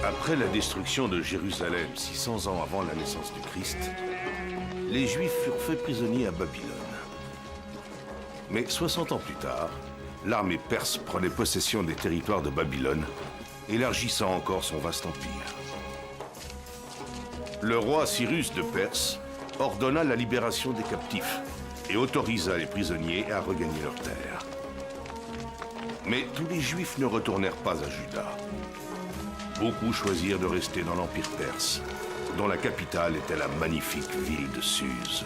Après la destruction de Jérusalem, 600 ans avant la naissance du Christ, les Juifs furent faits prisonniers à Babylone. Mais 60 ans plus tard, l'armée perse prenait possession des territoires de Babylone, élargissant encore son vaste empire. Le roi Cyrus de Perse ordonna la libération des captifs et autorisa les prisonniers à regagner leurs terres. Mais tous les Juifs ne retournèrent pas à Juda. Beaucoup choisirent de rester dans l'Empire perse, dont la capitale était la magnifique ville de Suse.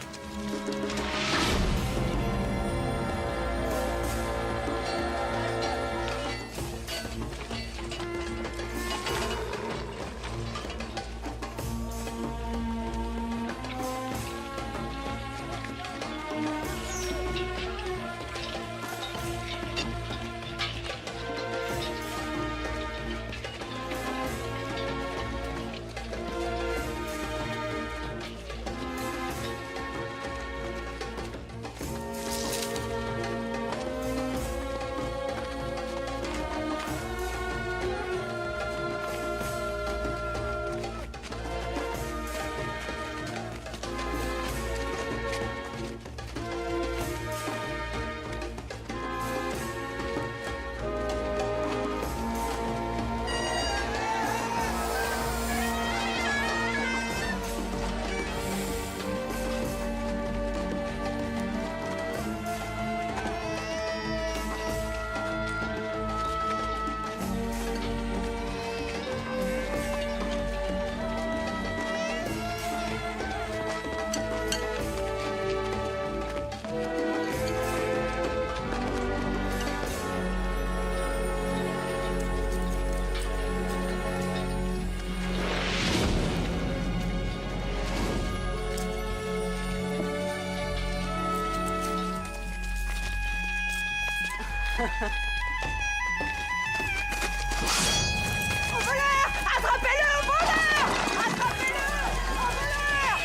Au voleur! Attrapez-le, au voleur! Attrapez-le! Au voleur!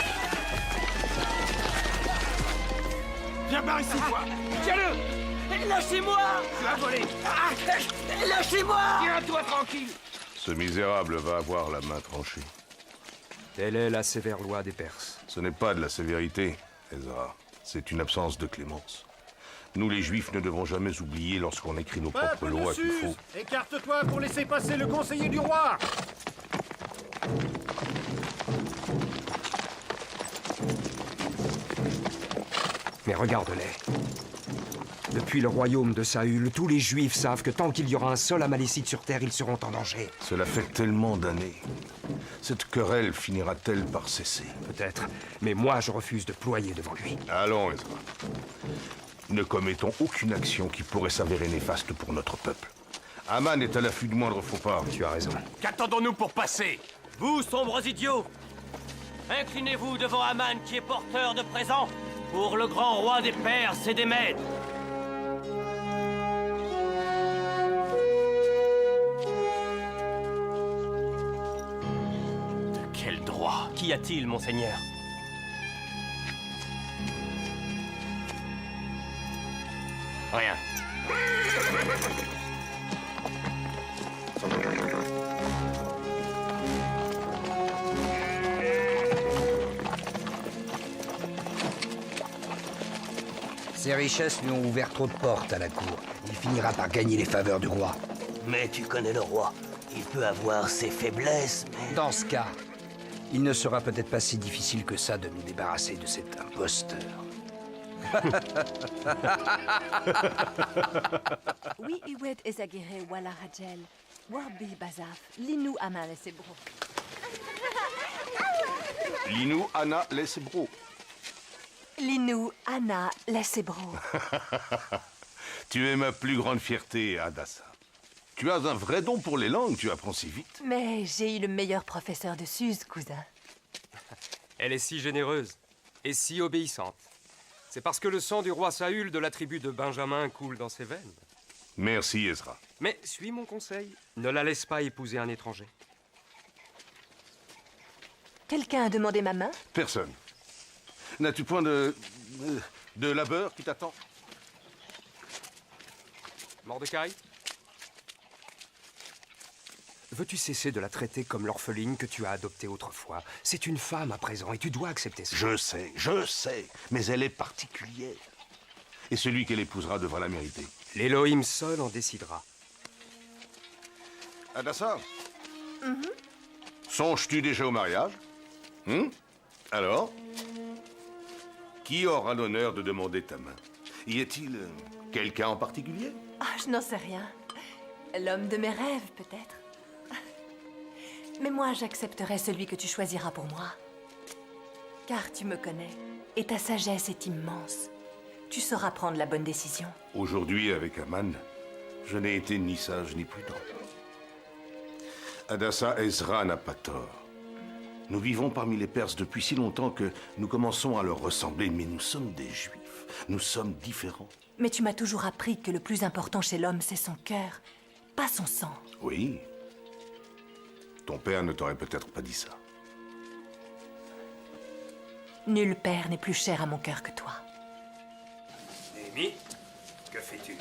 Viens par ici, toi! Tiens-le! Lâchez-moi! Tu as volé! Lâchez-moi! Tiens-toi tranquille! Ce misérable va avoir la main tranchée. Telle est la sévère loi des Perses. Ce n'est pas de la sévérité, Ezra. C'est une absence de clémence. Nous, les Juifs, ne devons jamais oublier, lorsqu'on écrit nos propres lois, qu'il faut... Écarte-toi pour laisser passer le conseiller du roi! Mais regarde-les. Depuis le royaume de Saül, tous les Juifs savent que tant qu'il y aura un seul Amalécite sur terre, ils seront en danger. Cela fait tellement d'années. Cette querelle finira-t-elle par cesser? Peut-être, mais moi je refuse de ployer devant lui. Allons, Ezra. Ne commettons aucune action qui pourrait s'avérer néfaste pour notre peuple. Aman est à l'affût du moindre faux pas. Tu as raison. Qu'attendons-nous pour passer? Vous, sombres idiots! Inclinez-vous devant Aman qui est porteur de présents pour le grand roi des Perses et des Mèdes. De quel droit? Qu'y a-t-il, monseigneur? Rien. Ses richesses lui ont ouvert trop de portes à la cour. Il finira par gagner les faveurs du roi. Mais tu connais le roi. Il peut avoir ses faiblesses, mais... Dans ce cas, il ne sera peut-être pas si difficile que ça de nous débarrasser de cet imposteur. Oui, Iwed Ezagere Wala Hajel, Warbi Bazaf, Linou Aman et Sebro. Linou, Anna, Lesebro. Linou Anna Lesebro. Tu es ma plus grande fierté, Hadassah. Tu as un vrai don pour les langues, tu apprends si vite. Mais j'ai eu le meilleur professeur de Suse, cousin. Elle est si généreuse et si obéissante. C'est parce que le sang du roi Saül de la tribu de Benjamin coule dans ses veines. Merci, Ezra. Mais suis mon conseil, ne la laisse pas épouser un étranger. Quelqu'un a demandé ma main? Personne. N'as-tu point de labeur qui t'attend? Mordecai? Veux-tu cesser de la traiter comme l'orpheline que tu as adoptée autrefois? C'est une femme à présent et tu dois accepter ça. Je sais, mais elle est particulière. Et celui qu'elle épousera devra la mériter. L'Élohim seul en décidera. Adassa? Songes-tu déjà au mariage? Alors? Qui aura l'honneur de demander ta main? Y a-t-il quelqu'un en particulier? Ah, je n'en sais rien. L'homme de mes rêves, peut-être. Mais moi, j'accepterai celui que tu choisiras pour moi. Car tu me connais, et ta sagesse est immense. Tu sauras prendre la bonne décision. Aujourd'hui, avec Aman, je n'ai été ni sage ni prudent. Adassa Ezra n'a pas tort. Nous vivons parmi les Perses depuis si longtemps que nous commençons à leur ressembler, mais nous sommes des Juifs. Nous sommes différents. Mais tu m'as toujours appris que le plus important chez l'homme, c'est son cœur, pas son sang. Oui. Ton père ne t'aurait peut-être pas dit ça. Nul père n'est plus cher à mon cœur que toi. Amy, que fais-tu?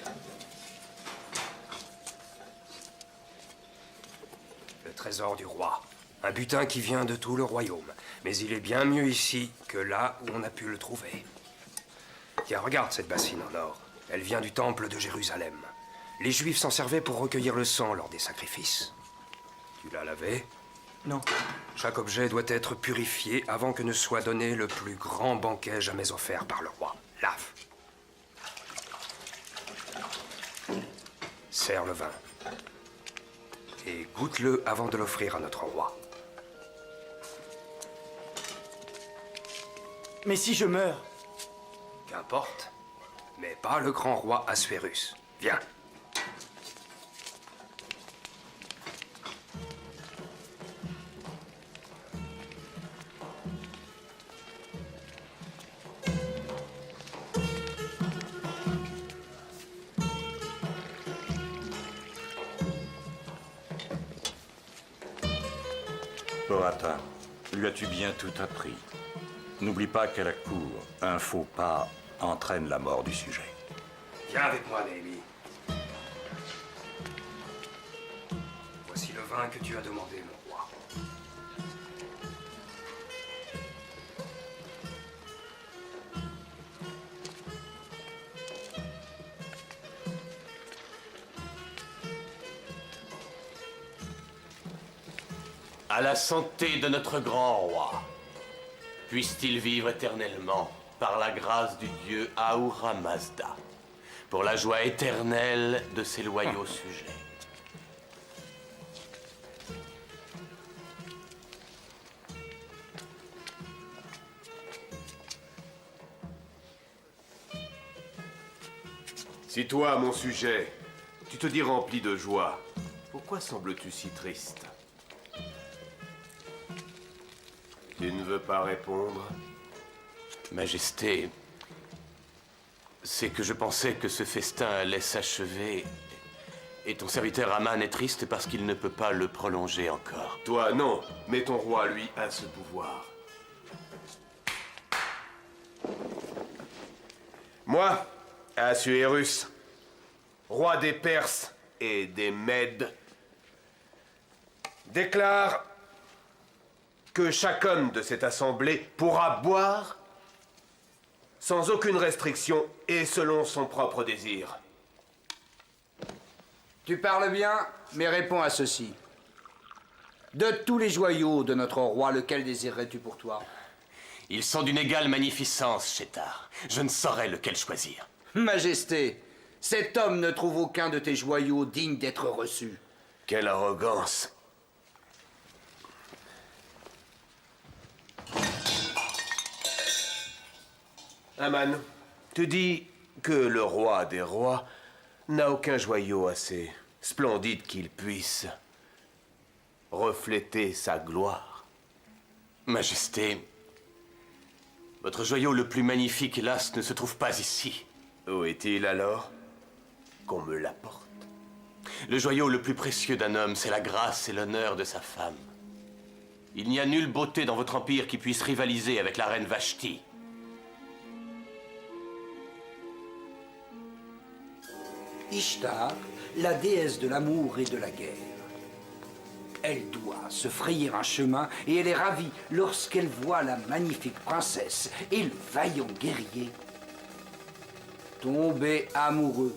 Le trésor du roi. Un butin qui vient de tout le royaume. Mais il est bien mieux ici que là où on a pu le trouver. Tiens, regarde cette bassine en or. Elle vient du temple de Jérusalem. Les Juifs s'en servaient pour recueillir le sang lors des sacrifices. Tu l'as lavé? Non. Chaque objet doit être purifié avant que ne soit donné le plus grand banquet jamais offert par le roi. Lave. Sers le vin. Et goûte-le avant de l'offrir à notre roi. Mais si je meurs? Qu'importe. Mais pas le grand roi Assuérus. Viens. Porata, lui as-tu bien tout appris? N'oublie pas qu'à la cour, un faux pas entraîne la mort du sujet. Viens avec moi, Naomi. Voici le vin que tu as demandé, mon roi. À la santé de notre grand roi. Puisse-t-il vivre éternellement par la grâce du dieu Ahura Mazda, pour la joie éternelle de ses loyaux sujets. Si toi, mon sujet, tu te dis rempli de joie, pourquoi sembles-tu si triste? Tu ne veux pas répondre? Majesté, c'est que je pensais que ce festin allait s'achever, et ton serviteur Aman est triste parce qu'il ne peut pas le prolonger encore. Toi, non, mais ton roi, lui, a ce pouvoir. Moi, Assuérus, roi des Perses et des Mèdes, déclare que chaque homme de cette assemblée pourra boire sans aucune restriction et selon son propre désir. Tu parles bien, mais réponds à ceci. De tous les joyaux de notre roi, lequel désirerais-tu pour toi? Ils sont d'une égale magnificence, Chétar. Je ne saurais lequel choisir. Majesté, cet homme ne trouve aucun de tes joyaux digne d'être reçu. Quelle arrogance! Aman, tu dis que le roi des rois n'a aucun joyau assez splendide qu'il puisse refléter sa gloire. Majesté, votre joyau le plus magnifique, hélas, ne se trouve pas ici. Où est-il alors? Qu'on me l'apporte. Le joyau le plus précieux d'un homme, c'est la grâce et l'honneur de sa femme. Il n'y a nulle beauté dans votre empire qui puisse rivaliser avec la reine Vashti. Ishtar, la déesse de l'amour et de la guerre. Elle doit se frayer un chemin et elle est ravie lorsqu'elle voit la magnifique princesse et le vaillant guerrier tomber amoureux.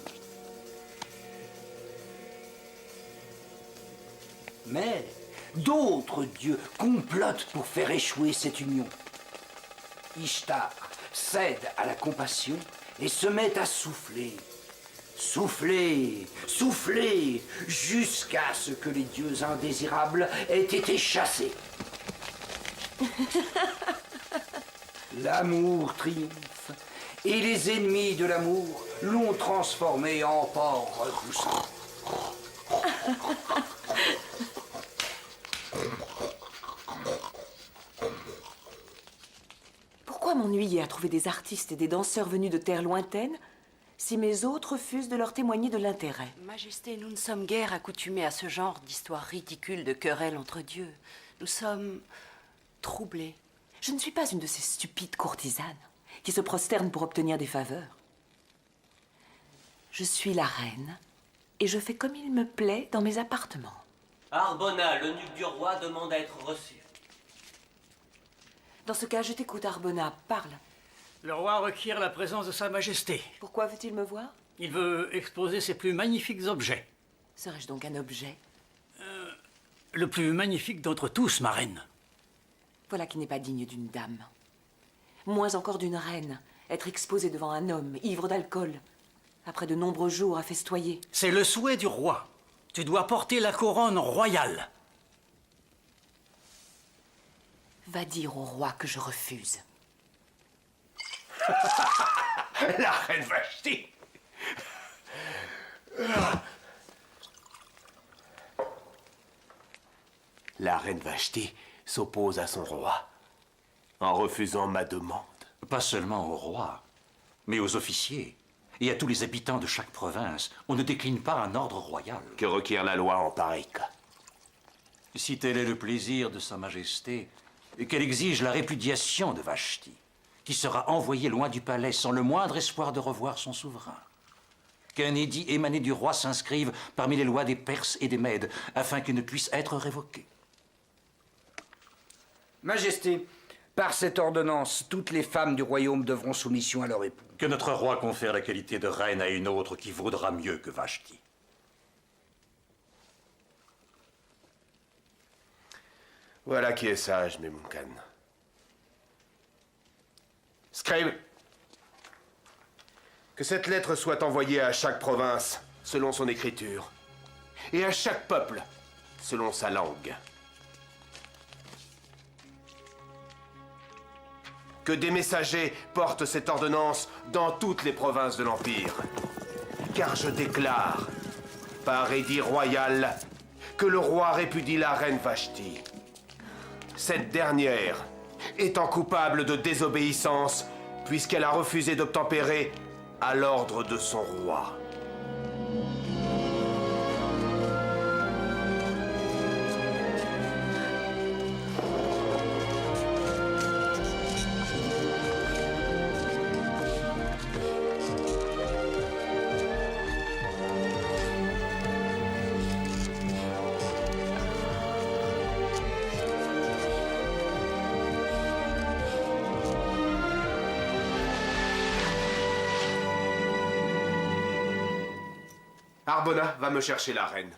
Mais d'autres dieux complotent pour faire échouer cette union. Ishtar cède à la compassion et se met à souffler. Souffler, souffler, jusqu'à ce que les dieux indésirables aient été chassés. L'amour triomphe, et les ennemis de l'amour l'ont transformé en porc repoussant. Pourquoi m'ennuyer à trouver des artistes et des danseurs venus de terres lointaines si mes hôtes refusent de leur témoigner de l'intérêt? Majesté, nous ne sommes guère accoutumés à ce genre d'histoires ridicules de querelles entre dieux. Nous sommes troublés. Je ne suis pas une de ces stupides courtisanes qui se prosternent pour obtenir des faveurs. Je suis la reine et je fais comme il me plaît dans mes appartements. Arbona, l'eunuque du roi, demande à être reçu. Dans ce cas, je t'écoute, Arbona. Parle. Le roi requiert la présence de Sa Majesté. Pourquoi veut-il me voir? Il veut exposer ses plus magnifiques objets. Serais-je donc un objet? Le plus magnifique d'entre tous, ma reine. Voilà qui n'est pas digne d'une dame. Moins encore d'une reine. Être exposée devant un homme, ivre d'alcool, après de nombreux jours à festoyer. C'est le souhait du roi. Tu dois porter la couronne royale. Va dire au roi que je refuse. La reine Vashti. La reine Vashti s'oppose à son roi en refusant ma demande. Pas seulement au roi, mais aux officiers et à tous les habitants de chaque province. On ne décline pas un ordre royal. Que requiert la loi en pareil cas? Si tel est le plaisir de Sa Majesté, qu'elle exige la répudiation de Vashti, qui sera envoyée loin du palais sans le moindre espoir de revoir son souverain. Qu'un édit émané du roi s'inscrive parmi les lois des Perses et des Mèdes, afin qu'il ne puisse être révoqué. Majesté, par cette ordonnance, toutes les femmes du royaume devront soumission à leur époux. Que notre roi confère la qualité de reine à une autre qui vaudra mieux que Vashti. Voilà qui est sage, Memuncan. Scribe, que cette lettre soit envoyée à chaque province selon son écriture, et à chaque peuple selon sa langue. Que des messagers portent cette ordonnance dans toutes les provinces de l'Empire. Car je déclare, par édit royal, que le roi répudie la reine Vashti. Cette dernière étant coupable de désobéissance, puisqu'elle a refusé d'obtempérer à l'ordre de son roi. Arbona va me chercher la reine.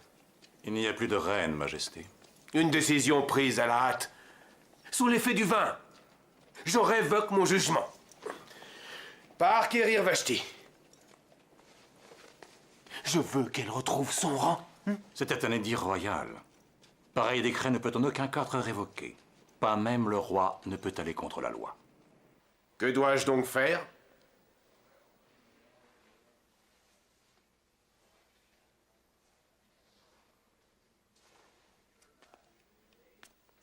Il n'y a plus de reine, Majesté. Une décision prise à la hâte, sous l'effet du vin. Je révoque mon jugement. Par Kérir Vashti. Je veux qu'elle retrouve son rang. C'était un édit royal. Pareil décret ne peut en aucun cas être révoqué. Pas même le roi ne peut aller contre la loi. Que dois-je donc faire?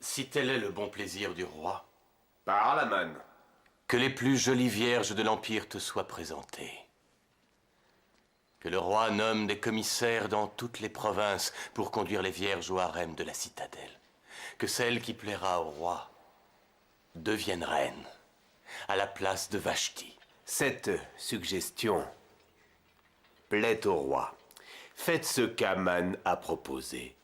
Si tel est le bon plaisir du roi, Parle, Aman. que les plus jolies vierges de l'Empire te soient présentées. Que le roi nomme des commissaires dans toutes les provinces pour conduire les vierges au harem de la citadelle. Que celle qui plaira au roi devienne reine, à la place de Vashti. Cette suggestion plaît au roi. Faites ce qu'Aman a proposé.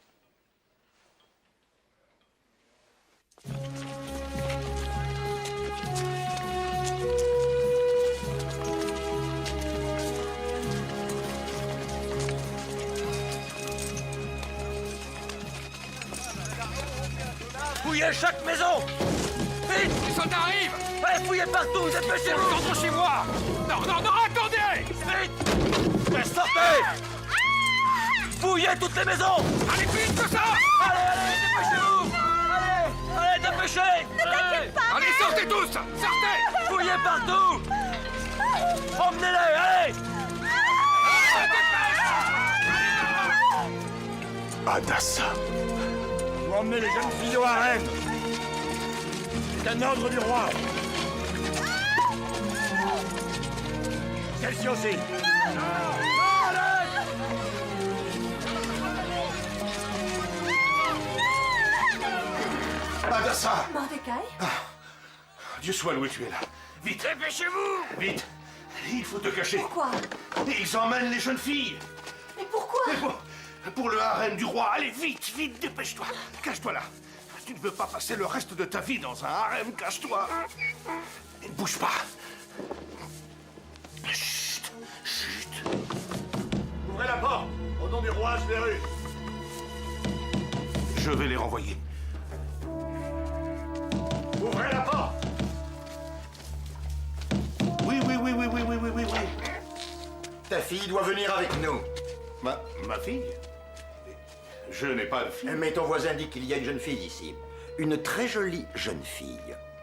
Fouillez chaque maison! Vite! Les soldats arrivent! Allez, fouillez partout, dépêchez-vous! Rentrons chez moi! Non, non, non, attendez! Vite! Sortez! Fouillez toutes les maisons! Allez, vite, que ça! Allez, dépêchez-vous! Allez, dépêchez! Ne t'inquiète pas! Allez, sortez tous! Sortez! Fouillez partout! Emmenez-les, allez! Hadassah. Vous emmenez les jeunes filles au harem! C'est un ordre du roi! Celle-ci aussi! Hadassah! Mordecai? Dieu soit loué, tu es là. Vite! Dépêchez-vous! Vite! Il faut te cacher. Pourquoi? Ils emmènent les jeunes filles. Mais pourquoi? Pour le harem du roi. Allez, vite, vite, dépêche-toi. Cache-toi là. Tu ne veux pas passer le reste de ta vie dans un harem. Cache-toi. Ne bouge pas. Chut, chut. Ouvrez la porte! Au nom du roi, je verrai. Je vais les renvoyer. Ouvrez la porte! Oui. Ta fille doit venir avec nous. Ma fille? Je n'ai pas de fille. Mais ton voisin dit qu'il y a une jeune fille ici. Une très jolie jeune fille.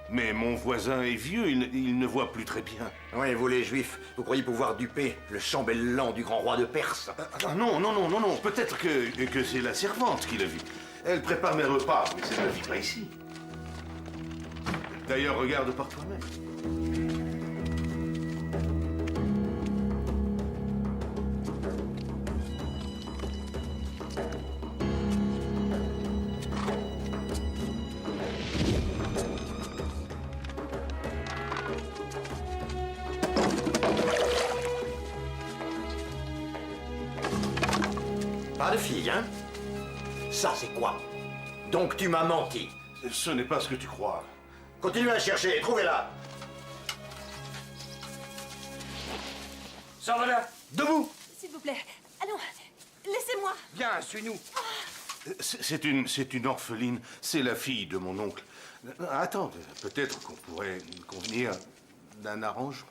Mais mon voisin est vieux, il ne voit plus très bien. Oui, vous les Juifs, vous croyez pouvoir duper le chambellan du grand roi de Perse? Non. Peut-être que c'est la servante qui l'a vue. Elle prépare mes repas, mais ça ne vit pas ici. D'ailleurs, regarde par toi-même. Pas de fille, hein? Ça, c'est quoi? Donc tu m'as menti. Ce n'est pas ce que tu crois. Continuez à chercher, trouvez-la. Sors de là! Debout! S'il vous plaît. Allons, laissez-moi. Viens, suis-nous. C'est une orpheline. C'est la fille de mon oncle. Attends, peut-être qu'on pourrait convenir d'un arrangement.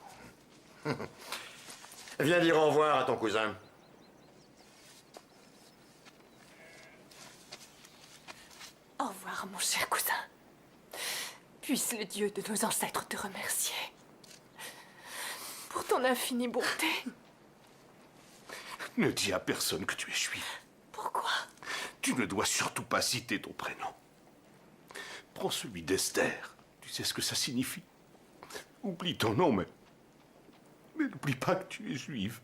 Viens dire au revoir à ton cousin. Au revoir, mon cher cousin. Puisse le Dieu de nos ancêtres te remercier pour ton infinie bonté. Ne dis à personne que tu es juif. Pourquoi? Tu ne dois surtout pas citer ton prénom. Prends celui d'Esther. Tu sais ce que ça signifie. Oublie ton nom, mais n'oublie pas que tu es juive.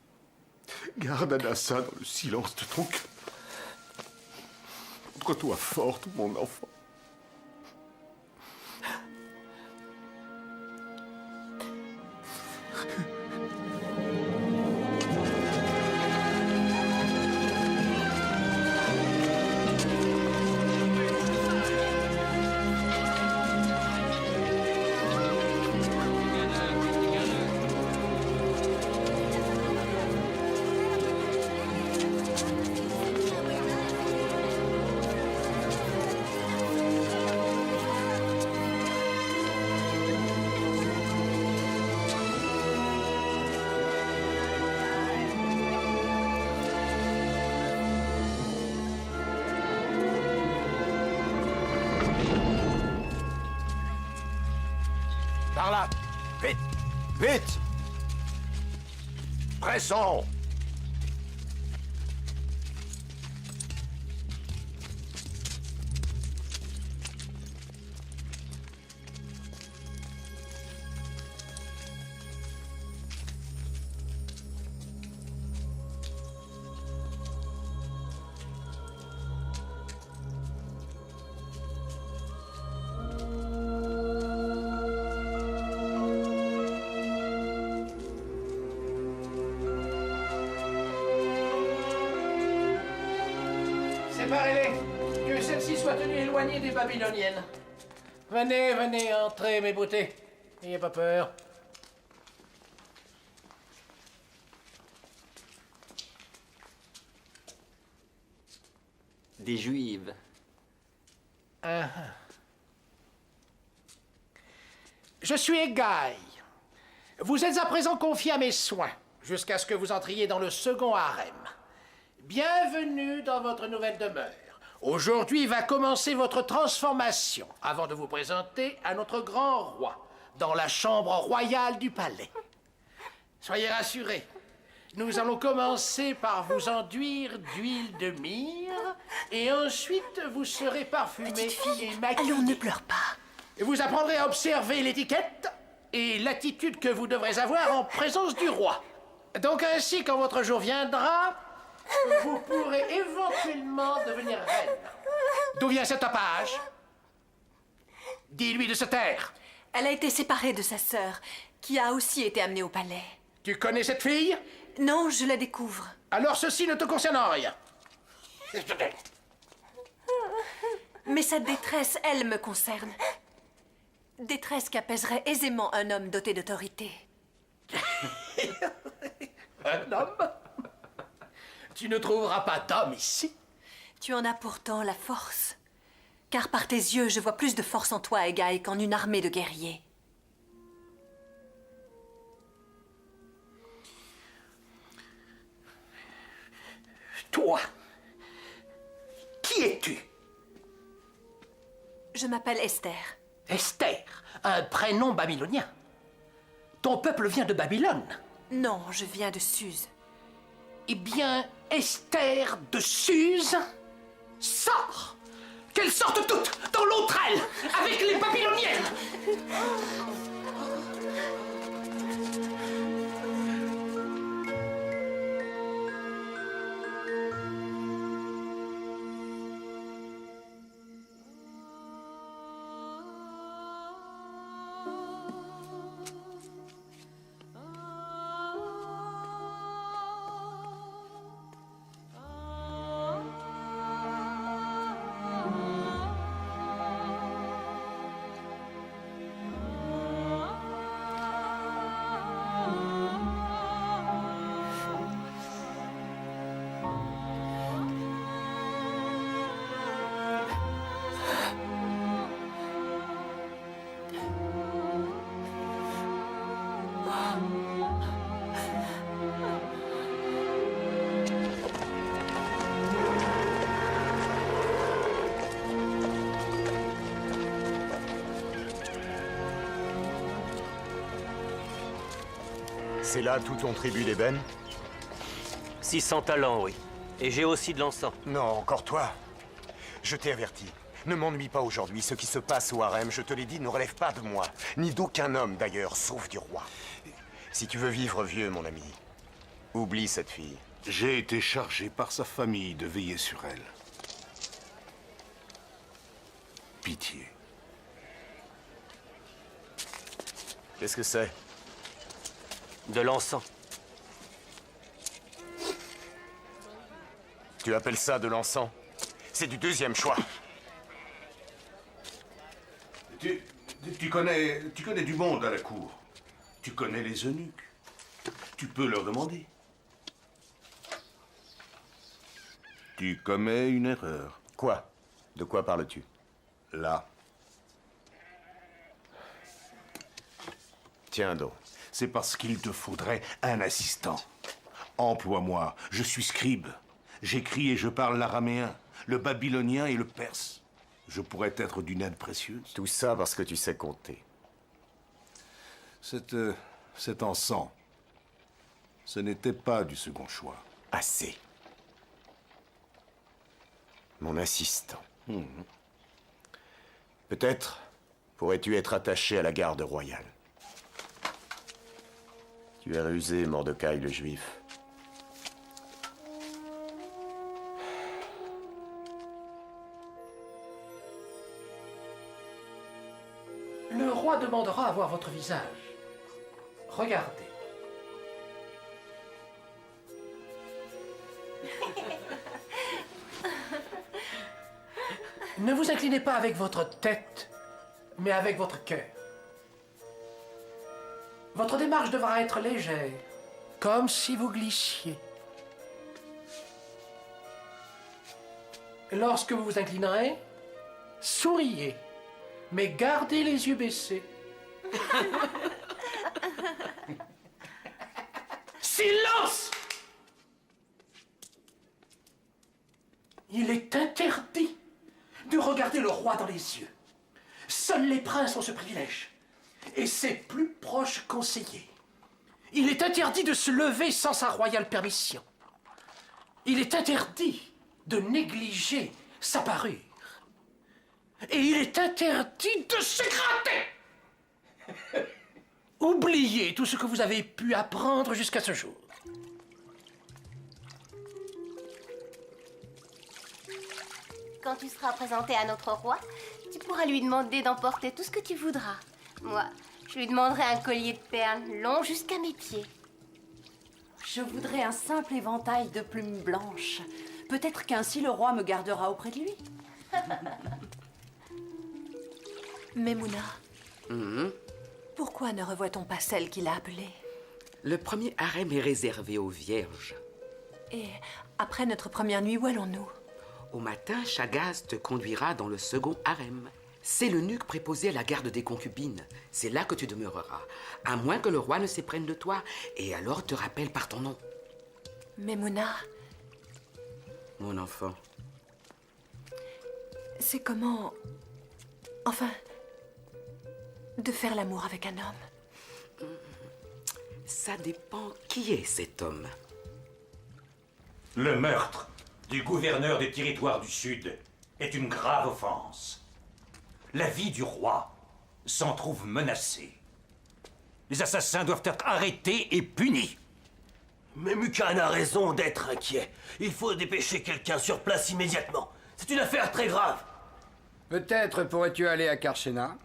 Garde Hadassah dans le silence de ton cœur. Montre-toi forte, mon enfant. Par là! Vite! Vite! Pressons! Séparez-les. Que celles-ci soient tenues éloignées des Babyloniennes. Venez, venez, entrez, mes beautés. N'ayez pas peur. Des Juives. Ah. Je suis Égaï. Vous êtes à présent confiés à mes soins, jusqu'à ce que vous entriez dans le second harem. Bienvenue dans votre nouvelle demeure. Aujourd'hui va commencer votre transformation, avant de vous présenter à notre grand roi, dans la chambre royale du palais. Soyez rassurés, nous allons commencer par vous enduire d'huile de myrrhe, et ensuite vous serez parfumé et maquillé. Allons, ne pleure pas. Vous apprendrez à observer l'étiquette et l'attitude que vous devrez avoir en présence du roi. Donc ainsi, quand votre jour viendra, vous pourrez éventuellement devenir reine. D'où vient cette tapage? Dis-lui de se taire. Elle a été séparée de sa sœur, qui a aussi été amenée au palais. Tu connais cette fille? Non, je la découvre. Alors ceci ne te concerne en rien. Mais sa détresse, elle, me concerne. Détresse qu'apaiserait aisément un homme doté d'autorité. Un homme? Tu ne trouveras pas d'homme ici. Tu en as pourtant la force. Car par tes yeux, je vois plus de force en toi, Égaï, qu'en une armée de guerriers. Toi, qui es-tu? Je m'appelle Esther. Esther, un prénom babylonien. Ton peuple vient de Babylone. Non, je viens de Suse. Eh bien, Esther de Suse, sors! Qu'elles sortent toutes dans l'autre aile, avec les Babyloniennes! C'est là tout ton tribut d'ébène? 600 talents, oui. Et j'ai aussi de l'encens. Non, encore toi. Je t'ai averti. Ne m'ennuie pas aujourd'hui. Ce qui se passe au harem, je te l'ai dit, ne relève pas de moi. Ni d'aucun homme, d'ailleurs, sauf du roi. Si tu veux vivre vieux, mon ami, oublie cette fille. J'ai été chargé par sa famille de veiller sur elle. Pitié. Qu'est-ce que c'est? De l'encens. Tu appelles ça de l'encens? C'est du deuxième choix. Tu connais du monde à la cour. Tu connais les eunuques. Tu peux leur demander. Tu commets une erreur. Quoi? De quoi parles-tu? Là. Tiens donc. C'est parce qu'il te faudrait un assistant. Emploie-moi, je suis scribe. J'écris et je parle l'araméen, le babylonien et le perse. Je pourrais être d'une aide précieuse. Tout ça parce que tu sais compter. Cet encens, ce n'était pas du second choix. Assez. Mon assistant. Peut-être pourrais-tu être attaché à la garde royale. Tu es rusé, Mordecai le Juif. Le roi demandera à voir votre visage. Regardez. Ne vous inclinez pas avec votre tête mais avec votre cœur. Votre démarche devra être légère, comme si vous glissiez. Lorsque vous vous inclinerez, souriez, mais gardez les yeux baissés. Silence! Il est interdit de regarder le roi dans les yeux. Seuls les princes ont ce privilège, et ses plus proches conseillers. Il est interdit de se lever sans sa royale permission. Il est interdit de négliger sa parure. Et il est interdit de se gratter. Oubliez tout ce que vous avez pu apprendre jusqu'à ce jour. Quand tu seras présenté à notre roi, tu pourras lui demander d'emporter tout ce que tu voudras. Moi, je lui demanderai un collier de perles long jusqu'à mes pieds. Je voudrais un simple éventail de plumes blanches. Peut-être qu'ainsi le roi me gardera auprès de lui. Mais Mouna, pourquoi ne revoit-on pas celle qui l'a appelée? Le premier harem est réservé aux vierges. Et après notre première nuit, où allons-nous? Au matin, Chagaz te conduira dans le second harem. C'est l'eunuque préposé à la garde des concubines. C'est là que tu demeureras, à moins que le roi ne s'éprenne de toi, et alors te rappelle par ton nom. Mais Mouna, Mon enfant. c'est comment... Enfin... de faire l'amour avec un homme. Ça dépend qui est cet homme. Le meurtre du gouverneur des territoires du Sud est une grave offense. La vie du roi s'en trouve menacée. Les assassins doivent être arrêtés et punis. Mais Mukan a raison d'être inquiet. Il faut dépêcher quelqu'un sur place immédiatement. C'est une affaire très grave. Peut-être pourrais-tu aller à Karshena.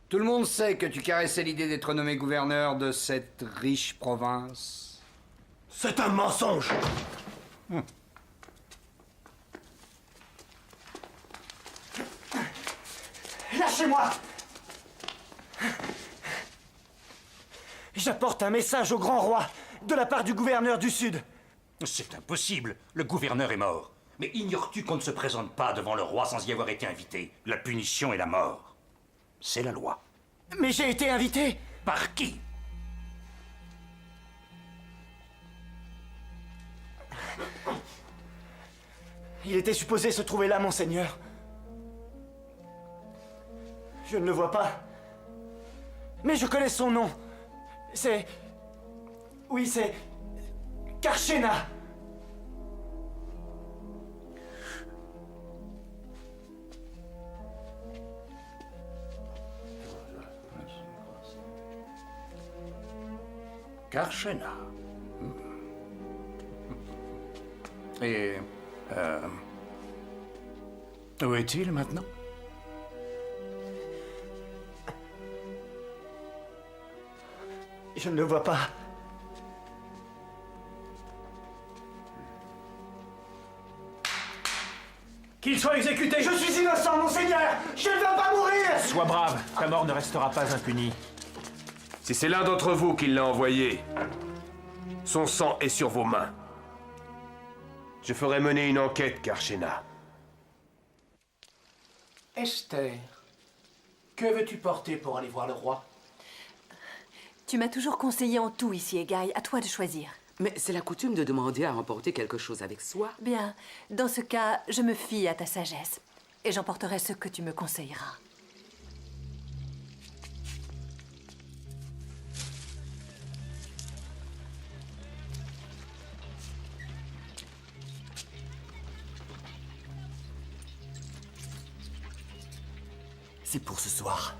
Tout le monde sait que tu caressais l'idée d'être nommé gouverneur de cette riche province. C'est un mensonge. Lâchez-moi! J'apporte un message au grand roi, de la part du gouverneur du Sud. C'est impossible. Le gouverneur est mort. Mais ignores-tu qu'on ne se présente pas devant le roi sans y avoir été invité? La punition est la mort. C'est la loi. Mais j'ai été invité. Par qui? Il était supposé se trouver là, monseigneur. Je ne le vois pas. Mais je connais son nom. C'est... Oui, c'est... Karshena. Karshena. Et... où est-il maintenant? Je ne le vois pas. Qu'il soit exécuté. Je suis innocent, monseigneur. Je ne veux pas mourir. Sois brave, ta mort ne restera pas impunie. Si c'est l'un d'entre vous qui l'a envoyé, son sang est sur vos mains. Je ferai mener une enquête, Karshena. Esther, que veux-tu porter pour aller voir le roi? Tu m'as toujours conseillé en tout ici, Egaï. À toi de choisir. Mais c'est la coutume de demander à emporter quelque chose avec soi. Bien. Dans ce cas, je me fie à ta sagesse. Et j'emporterai ce que tu me conseilleras. C'est pour ce soir.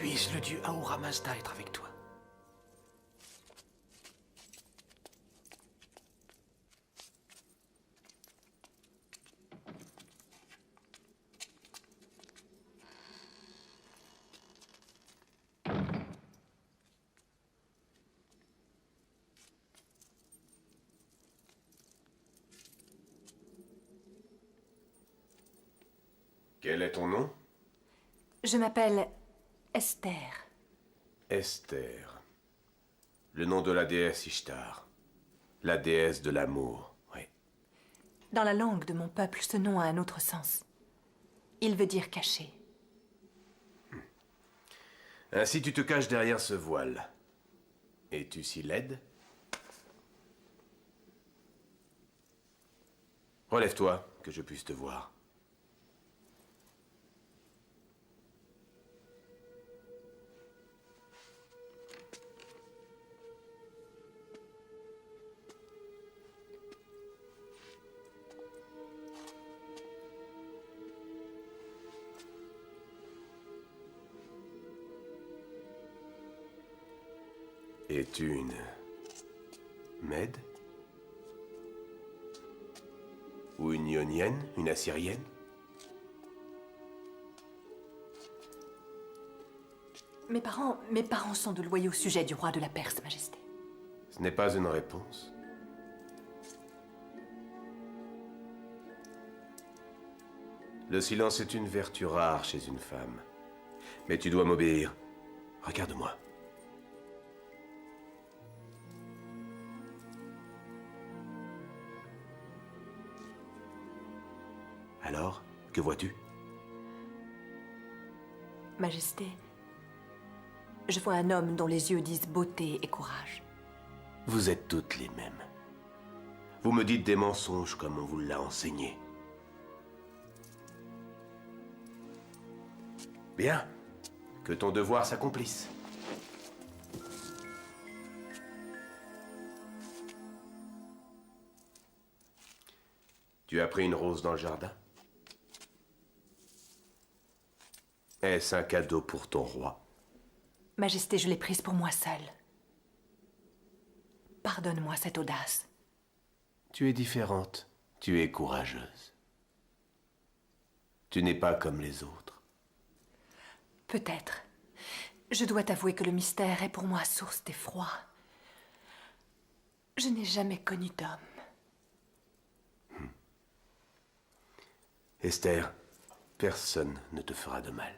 Puisse le dieu Ahura Mazda être avec toi. Quel est ton nom? Je m'appelle Esther. Esther. Le nom de la déesse Ishtar. La déesse de l'amour, oui. Dans la langue de mon peuple, ce nom a un autre sens. Il veut dire caché. Ainsi tu te caches derrière ce voile. Es-tu si laide? Relève-toi, que je puisse te voir. Es-tu une Mède? Ou une Ionienne, une Assyrienne? Mes parents sont de loyaux sujets du roi de la Perse, Majesté. Ce n'est pas une réponse. Le silence est une vertu rare chez une femme. Mais tu dois m'obéir. Regarde-moi. Alors, que vois-tu? Majesté, je vois un homme dont les yeux disent beauté et courage. Vous êtes toutes les mêmes. Vous me dites des mensonges comme on vous l'a enseigné. Bien, que ton devoir s'accomplisse. Tu as pris une rose dans le jardin? Est-ce un cadeau pour ton roi? Majesté, je l'ai prise pour moi seule. Pardonne-moi cette audace. Tu es différente. Tu es courageuse. Tu n'es pas comme les autres. Peut-être. Je dois t'avouer que le mystère est pour moi source d'effroi. Je n'ai jamais connu d'homme. Esther, personne ne te fera de mal.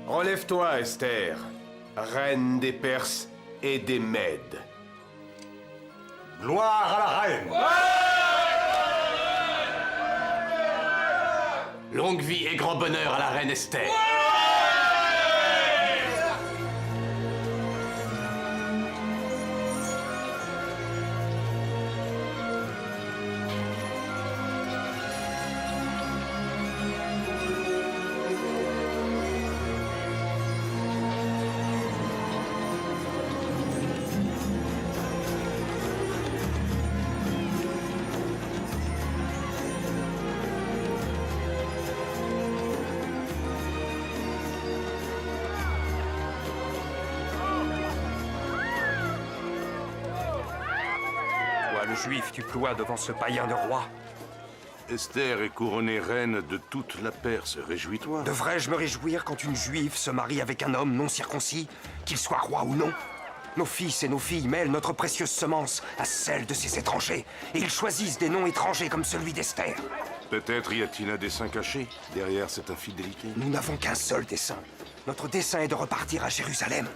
Relève-toi, Esther, reine des Perses et des Mèdes. Gloire à la reine! Longue vie et grand bonheur à la reine Esther. juif tu ploies devant ce païen de roi? Esther est couronnée reine de toute la Perse, réjouis-toi. Devrais-je me réjouir quand une juive se marie avec un homme non circoncis, qu'il soit roi ou non? Nos fils et nos filles mêlent notre précieuse semence à celle de ces étrangers, et ils choisissent des noms étrangers comme celui d'Esther. Peut-être y a-t-il un dessein caché derrière cette infidélité. Nous n'avons qu'un seul dessein. Notre dessein est de repartir à Jérusalem.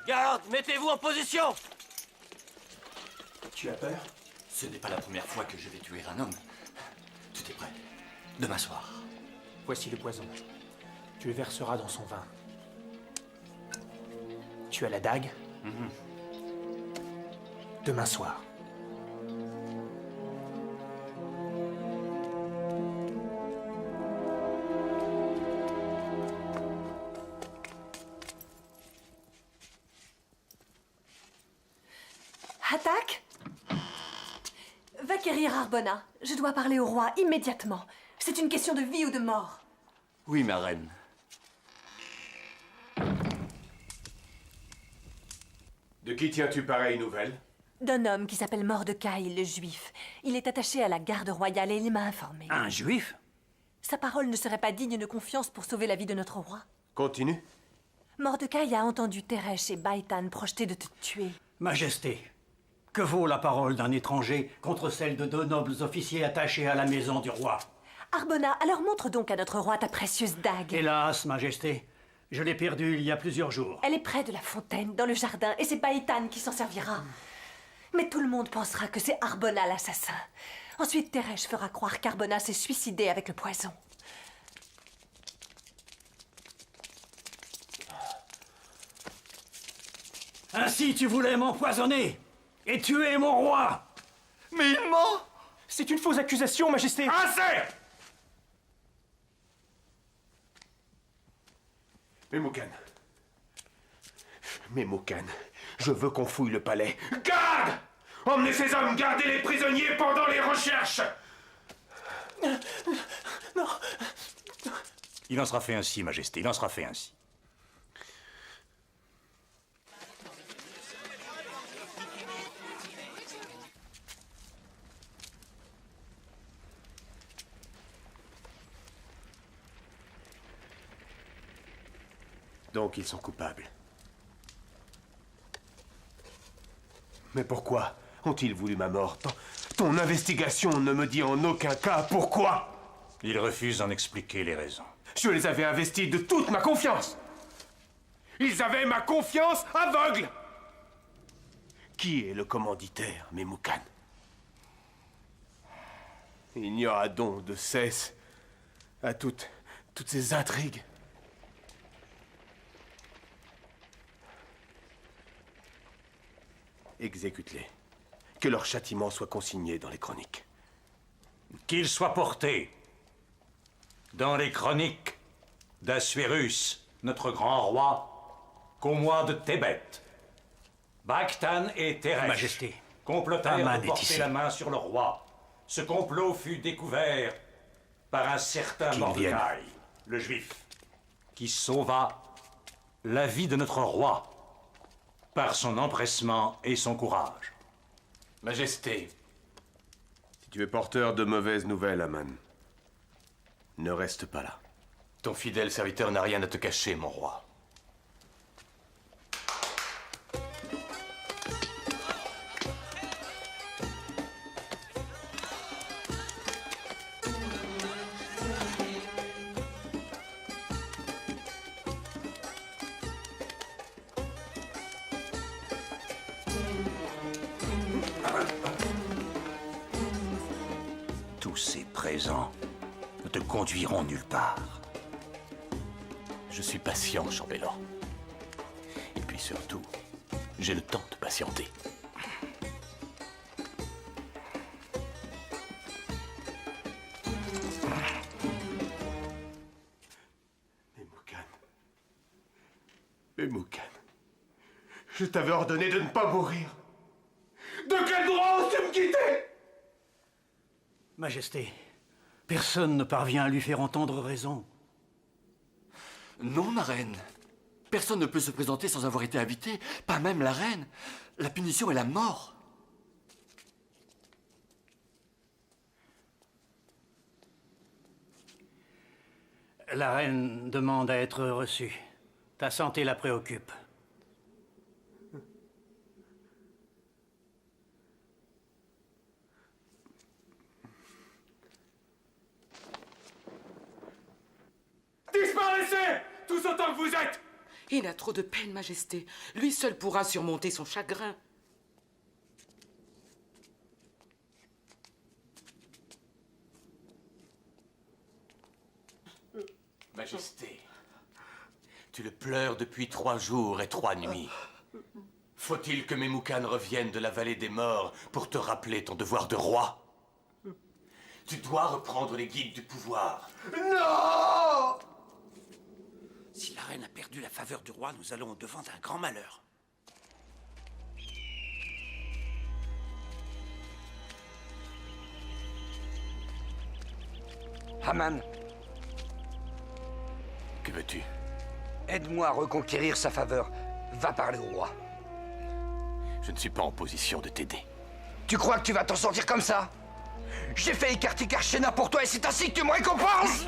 Garde, mettez-vous en position! Tu as peur? Ce n'est pas la première fois que je vais tuer un homme. Tout est prêt. Demain soir. Voici le poison. Tu le verseras dans son vin. Tu as la dague? Demain soir. Attaque! Va quérir Arbona. Je dois parler au roi immédiatement. C'est une question de vie ou de mort. Oui, ma reine. De qui tiens-tu pareille nouvelle? D'un homme qui s'appelle Mordecai, le juif. Il est attaché à la garde royale et il m'a informé. Un juif? Sa parole ne serait pas digne de confiance pour sauver la vie de notre roi. Continue. Mordecai a entendu Teresh et Baïtan projeter de te tuer. Majesté, que vaut la parole d'un étranger contre celle de deux nobles officiers attachés à la maison du roi? Arbona, alors montre donc à notre roi ta précieuse dague. Hélas, Majesté, je l'ai perdue il y a plusieurs jours. Elle est près de la fontaine, dans le jardin, et c'est Baïtan qui s'en servira. Mais tout le monde pensera que c'est Arbona l'assassin. Ensuite, Teresh fera croire qu'Arbona s'est suicidé avec le poison. Ainsi tu voulais m'empoisonner et tuer mon roi! Mais il ment! C'est une fausse accusation, Majesté! Assez! Memucan, je veux qu'on fouille le palais. Garde! Emmenez ces hommes, gardez les prisonniers pendant les recherches! Non! Il en sera fait ainsi, Majesté, il en sera fait ainsi. Donc ils sont coupables. Mais pourquoi ont-ils voulu ma mort? Ton investigation ne me dit en aucun cas pourquoi. Ils refusent d'en expliquer les raisons. Je les avais investis de toute ma confiance. Ils avaient ma confiance aveugle. Qui est le commanditaire, Memucan? Il n'y aura donc de cesse à toutes ces intrigues. Exécute-les. Que leur châtiment soit consigné dans les chroniques. Qu'il soit porté dans les chroniques d'Assuérus, notre grand roi, qu'au mois de Thébet, Bakhtan et Teresh Majesté, complotèrent Aman de est porter ici. la main sur le roi. Ce complot fut découvert par un certain Qu'il Mordecai, vienne. le juif, qui sauva la vie de notre roi par son empressement et son courage. Majesté. Si tu es porteur de mauvaises nouvelles, Aman, ne reste pas là. Ton fidèle serviteur n'a rien à te cacher, mon roi. Tous ces présents ne te conduiront nulle part. Je suis patient, chambellan. Et puis surtout, j'ai le temps de patienter. Memucan, je t'avais ordonné de ne pas mourir. De quel droit oses-tu me quitter? Majesté, personne ne parvient à lui faire entendre raison. Non, ma reine. Personne ne peut se présenter sans avoir été invité, pas même la reine. La punition est la mort. La reine demande à être reçue. Ta santé la préoccupe. Disparaissez! Tous autant que vous êtes! Il a trop de peine, Majesté. Lui seul pourra surmonter son chagrin. Majesté, tu le pleures depuis 3 jours et 3 nuits. Faut-il que Memucan revienne de la vallée des morts pour te rappeler ton devoir de roi? Tu dois reprendre les guides du pouvoir. Non! Si la reine a perdu la faveur du roi, nous allons au-devant d'un grand malheur. Haman, Que veux-tu? aide-moi à reconquérir sa faveur. Va parler au roi. Je ne suis pas en position de t'aider. Tu crois que tu vas t'en sortir comme ça? J'ai fait écarter Karshena pour toi et c'est ainsi que tu me récompenses!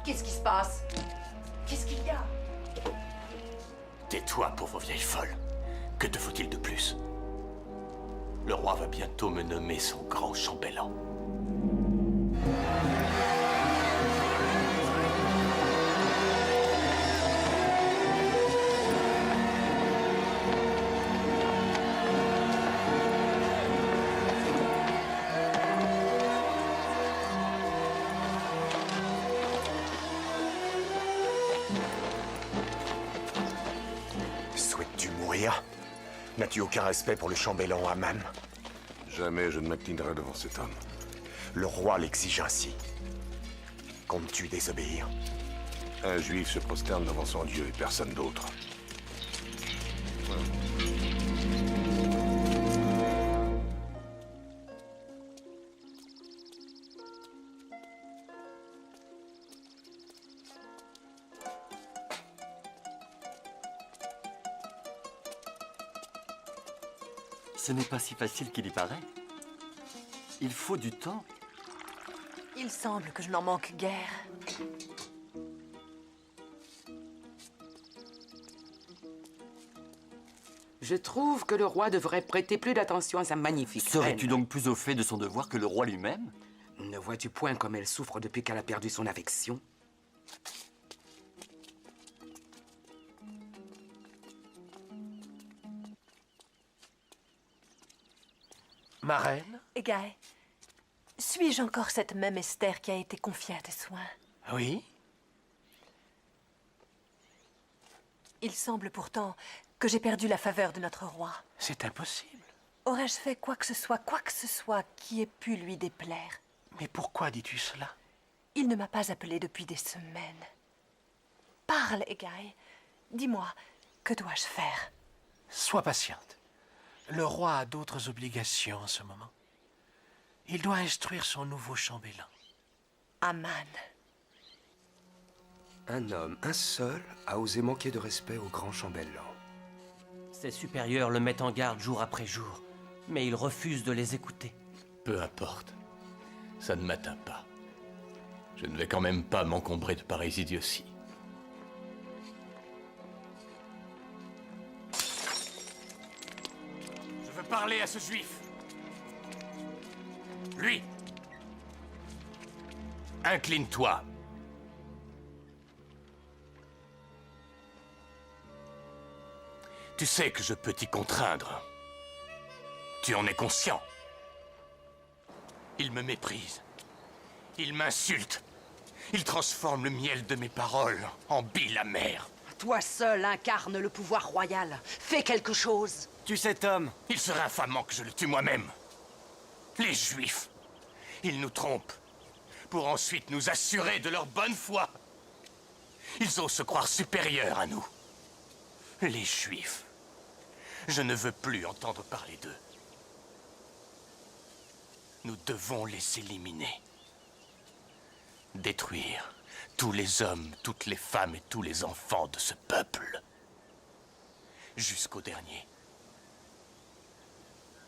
Qu'est-ce qui se passe? Qu'est-ce qu'il y a? Tais-toi, pauvre vieille folle. Que te faut-il de plus? Le roi va bientôt me nommer son grand chambellan. Souhaites-tu mourir? N'as-tu aucun respect pour le chambellan Haman? Jamais je ne m'inclinerai devant cet homme. Le roi l'exige ainsi. Comptes-tu désobéir? Un juif se prosterne devant son Dieu et personne d'autre. Ce n'est pas si facile qu'il y paraît. Il faut du temps. Il semble que je n'en manque guère. Je trouve que le roi devrait prêter plus d'attention à sa magnifique Serais-tu reine. donc plus au fait de son devoir que le roi lui-même? Ne vois-tu point comme elle souffre depuis qu'elle a perdu son affection? Ma reine? Egae, suis-je encore cette même Esther qui a été confiée à tes soins? Oui? Il semble pourtant que j'ai perdu la faveur de notre roi. C'est impossible. Aurais-je fait quoi que ce soit qui ait pu lui déplaire? Mais pourquoi dis-tu cela? Il ne m'a pas appelé depuis des semaines. Parle, Egae. Dis-moi, que dois-je faire? Sois patiente. Le roi a d'autres obligations en ce moment. Il doit instruire son nouveau chambellan. Haman. Un homme, un seul, a osé manquer de respect au grand chambellan. Ses supérieurs le mettent en garde jour après jour, mais il refuse de les écouter. Peu importe. Ça ne m'atteint pas. Je ne vais quand même pas m'encombrer de pareilles idioties. Je veux parler à ce juif. Lui. Incline-toi. Tu sais que je peux t'y contraindre. Tu en es conscient. Il me méprise. Il m'insulte. Il transforme le miel de mes paroles en bile amère. Toi seul incarne le pouvoir royal. Fais quelque chose. Tu cet homme, il serait infamant que je le tue moi-même. Les Juifs, ils nous trompent pour ensuite nous assurer de leur bonne foi. Ils osent se croire supérieurs à nous. Les Juifs. Je ne veux plus entendre parler d'eux. Nous devons les éliminer. détruire tous les hommes, toutes les femmes et tous les enfants de ce peuple. Jusqu'au dernier.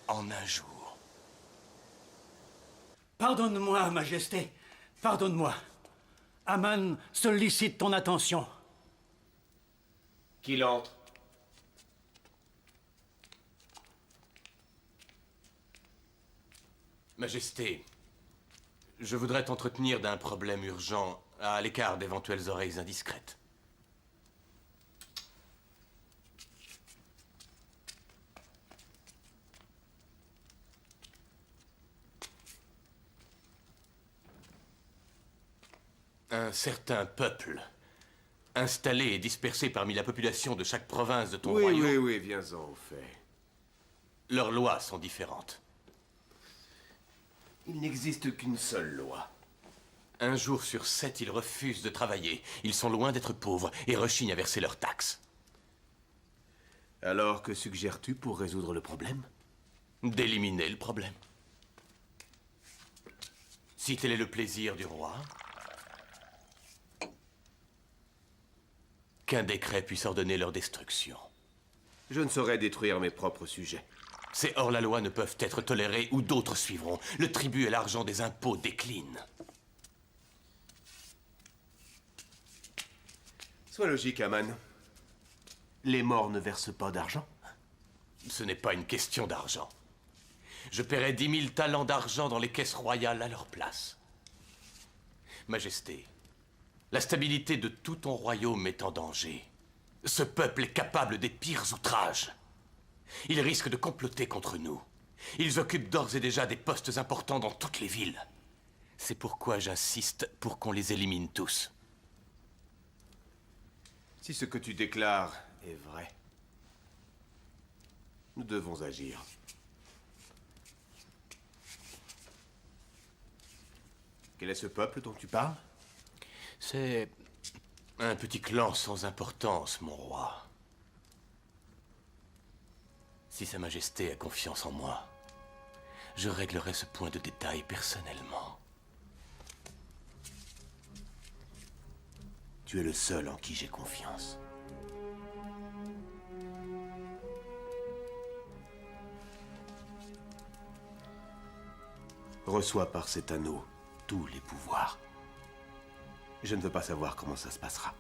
En un jour. Pardonne-moi, Majesté. Pardonne-moi. Aman sollicite ton attention. Qu'il entre. Majesté, je voudrais t'entretenir d'un problème urgent à l'écart d'éventuelles oreilles indiscrètes. Un certain peuple, installé et dispersé parmi la population de chaque province de ton royaume... Oui, viens-en au fait. Leurs lois sont différentes. Il n'existe qu'une seule loi. Un jour sur 7, ils refusent de travailler. Ils sont loin d'être pauvres et rechignent à verser leurs taxes. Alors, que suggères-tu pour résoudre le problème? D'éliminer le problème. Si tel est le plaisir du roi, qu'un décret puisse ordonner leur destruction. Je ne saurais détruire mes propres sujets. Ces hors-la-loi ne peuvent être tolérés ou d'autres suivront. Le tribut et l'argent des impôts déclinent. Sois logique, Aman. Les morts ne versent pas d'argent? Ce n'est pas une question d'argent. Je paierai 10 000 talents d'argent dans les caisses royales à leur place. Majesté, la stabilité de tout ton royaume est en danger. Ce peuple est capable des pires outrages. Ils risquent de comploter contre nous. Ils occupent d'ores et déjà des postes importants dans toutes les villes. C'est pourquoi j'insiste pour qu'on les élimine tous. Si ce que tu déclares est vrai, nous devons agir. Quel est ce peuple dont tu parles? C'est un petit clan sans importance, mon roi. Si Sa Majesté a confiance en moi, je réglerai ce point de détail personnellement. Tu es le seul en qui j'ai confiance. Reçois par cet anneau tous les pouvoirs. Je ne veux pas savoir comment ça se passera.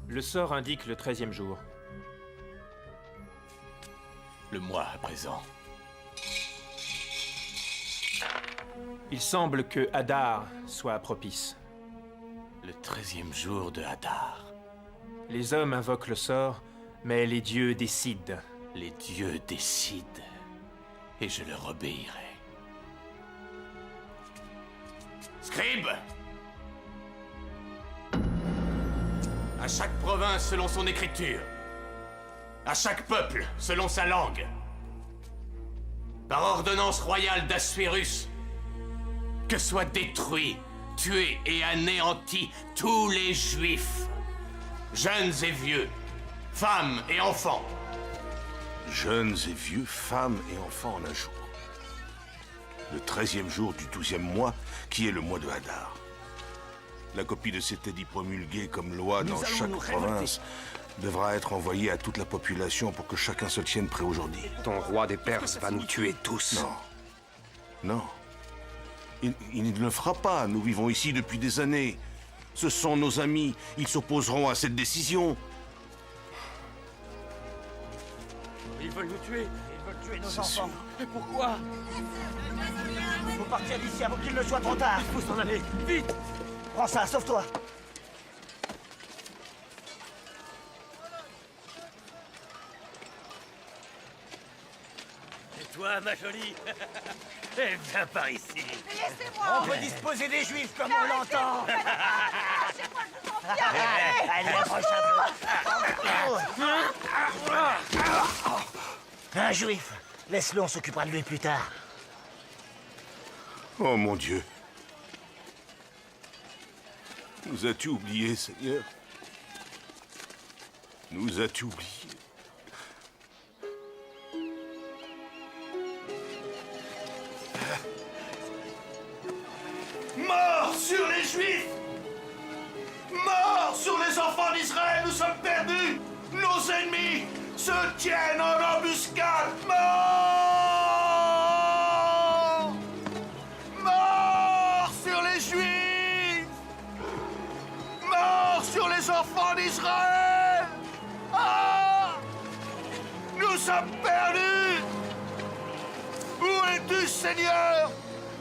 Le sort indique le 13e jour. Le mois à présent. Il semble que Hadar soit propice. Le 13e jour de Hadar. Les hommes invoquent le sort, mais les dieux décident. Les dieux décident, et je leur obéirai. Scribe! À chaque province selon son écriture. À chaque peuple selon sa langue. Par ordonnance royale d'Assuérus, que soient détruits, tués et anéantis tous les Juifs, jeunes et vieux, femmes et enfants. Jeunes et vieux, femmes et enfants en un jour. Le 13e jour du 12e mois, qui est le mois de Hadar. La copie de cet édit promulgué comme loi dans chaque province devra être envoyée à toute la population pour que chacun se tienne prêt aujourd'hui. Ton roi des Perses va nous tuer tous. Non. Non. Il ne le fera pas. Nous vivons ici depuis des années. Ce sont nos amis. Ils s'opposeront à cette décision. Ils veulent nous tuer. Ils veulent tuer nos C'est enfants. sûr. Et pourquoi? Il faut partir d'ici avant qu'il ne soit trop tard. Il faut s'en aller. Vite! Prends ça, sauve-toi. Et toi, ma jolie? Eh, viens par ici. Laissez-moi. On peut disposer des juifs comme on l'entend. Lâchez-moi, je vous en prie. Allez, approche un peu. Un juif. Laisse-le, on s'occupera de lui plus tard. Oh mon Dieu. Nous as-tu oublié, Seigneur? Nous as-tu oublié? Mort sur les Juifs! Mort sur les enfants d'Israël! Nous sommes perdus! Nos ennemis se tiennent en embuscade! Mort! Mort sur les Juifs! Mort sur les enfants d'Israël! Ah! Nous sommes perdus! Où es-tu, Seigneur?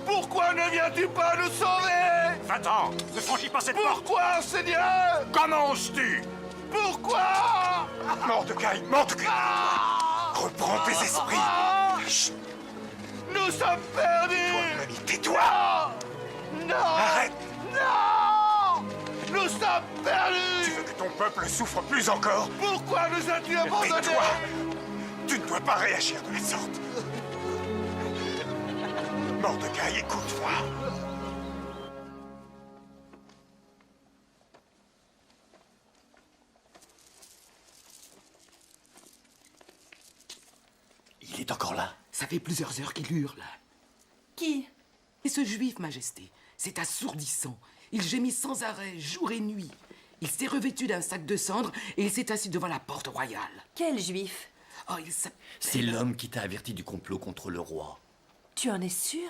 Pourquoi ne viens-tu pas nous sauver? Va-t'en! Ne franchis pas cette porte! Pourquoi, Seigneur? Comment oses-tu? Pourquoi? Mordecai! Reprends tes esprits! Chut. Nous sommes perdus! Toi, mon ami, tais-toi! Non! Arrête! Non! Nous sommes perdus! Tu veux que ton peuple souffre plus encore? Pourquoi nous as-tu abandonnés? Tais-toi! Tu ne dois pas réagir de la sorte! Mordecai, écoute-moi! Il est encore là. Ça fait plusieurs heures qu'il hurle. Qui? Et ce juif, Majesté, c'est assourdissant. Il gémit sans arrêt, jour et nuit. Il s'est revêtu d'un sac de cendres et il s'est assis devant la porte royale. Quel juif? Oh, il s'appelle... C'est l'homme qui t'a averti du complot contre le roi. Tu en es sûr?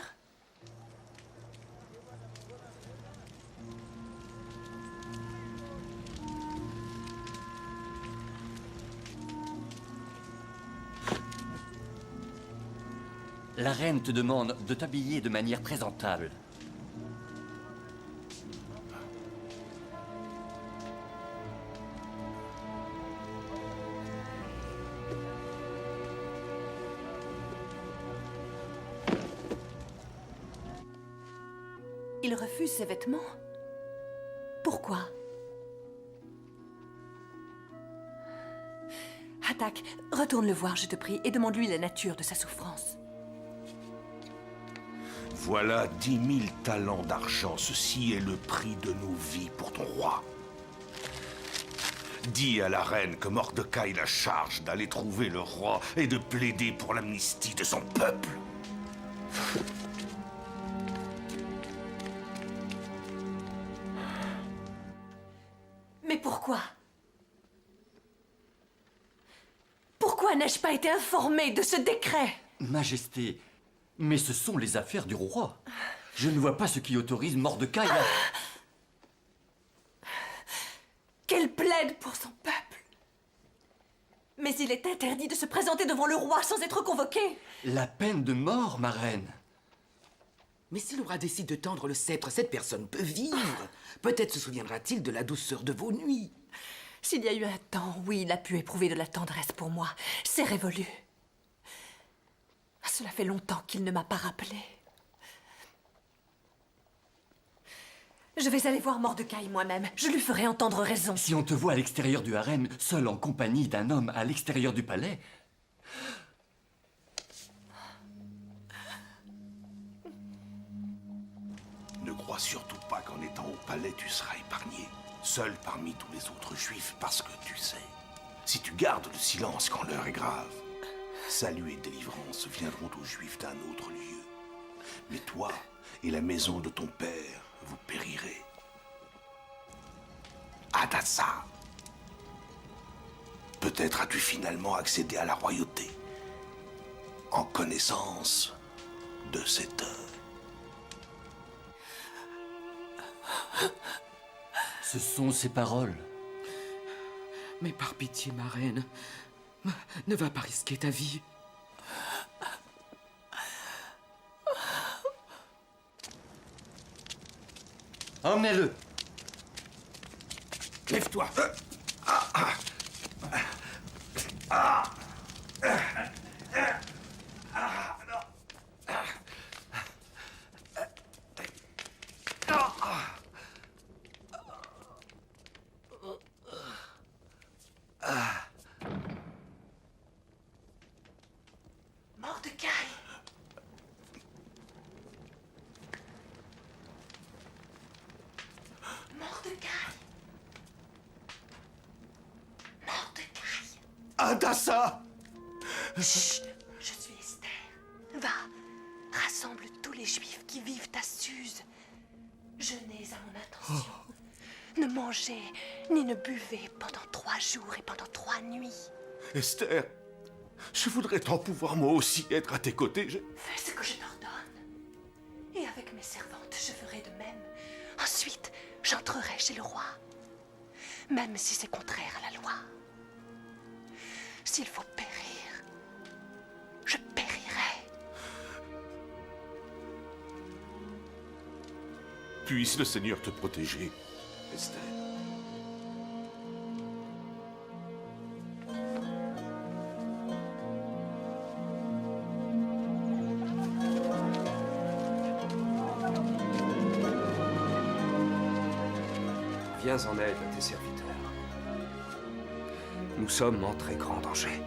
La reine te demande de t'habiller de manière présentable. Il refuse ses vêtements? Pourquoi? Hatak, retourne le voir, je te prie, et demande-lui la nature de sa souffrance. Voilà 10 000 talents d'argent. Ceci est le prix de nos vies pour ton roi. Dis à la reine que Mordecai la charge d'aller trouver le roi et de plaider pour l'amnistie de son peuple. Mais pourquoi? Pourquoi n'ai-je pas été informée de ce décret? Majesté, mais ce sont les affaires du roi. Je ne vois pas ce qui autorise Mordecai à... Qu'elle plaide pour son peuple. Mais il est interdit de se présenter devant le roi sans être convoqué. La peine de mort, ma reine. Mais si le roi décide de tendre le sceptre, cette personne peut vivre. Peut-être se souviendra-t-il de la douceur de vos nuits. S'il y a eu un temps, oui, il a pu éprouver de la tendresse pour moi. C'est révolu. Cela fait longtemps qu'il ne m'a pas rappelé. Je vais aller voir Mordecai moi-même. Je lui ferai entendre raison. Si on te voit à l'extérieur du harem, seul en compagnie d'un homme à l'extérieur du palais... Ne crois surtout pas qu'en étant au palais, tu seras épargné. Seul parmi tous les autres juifs, parce que tu sais, si tu gardes le silence quand l'heure est grave, salut et délivrance viendront aux juifs d'un autre lieu. Mais toi et la maison de ton père, vous périrez. Hadassah, peut-être as-tu finalement accédé à la royauté, en connaissance de cette heure. Ce sont ces paroles. Mais par pitié, ma reine, ne va pas risquer ta vie. Emmenez-le. Lève-toi. Mordecai! Mordecai! Hadassah! Chut, je suis Esther. Va, rassemble tous les Juifs qui vivent à Suse. Jeûnez à mon intention. Ne mangez ni ne buvez pendant 3 jours et pendant 3 nuits. Esther, je voudrais tant pouvoir moi aussi être à tes côtés. Fais ce que je t'ordonne. Et avec mes servantes, je ferai de même. Ensuite, j'entrerai chez le roi. Même si c'est contraire à la loi. S'il faut périr, je périrai. Puisse le Seigneur te protéger, Esther. Viens en aide à tes serviteurs. Nous sommes en très grand danger.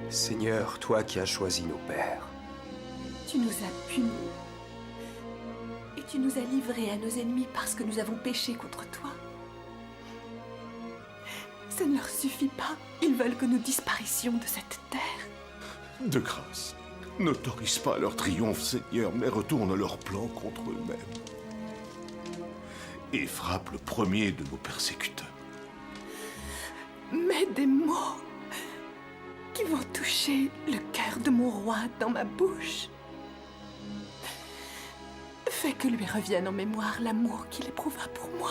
Seigneur, toi qui as choisi nos pères, Tu nous as punis. Et tu nous as livrés à nos ennemis parce que nous avons péché contre toi. Ça ne leur suffit pas. Ils veulent que nous disparissions de cette terre. De grâce, n'autorise pas leur triomphe, Seigneur, mais retourne leurs plans contre eux-mêmes. Et frappe le premier de nos persécuteurs. Mets des mots qui vont toucher le cœur de mon roi dans ma bouche. Fais que lui revienne en mémoire l'amour qu'il éprouva pour moi.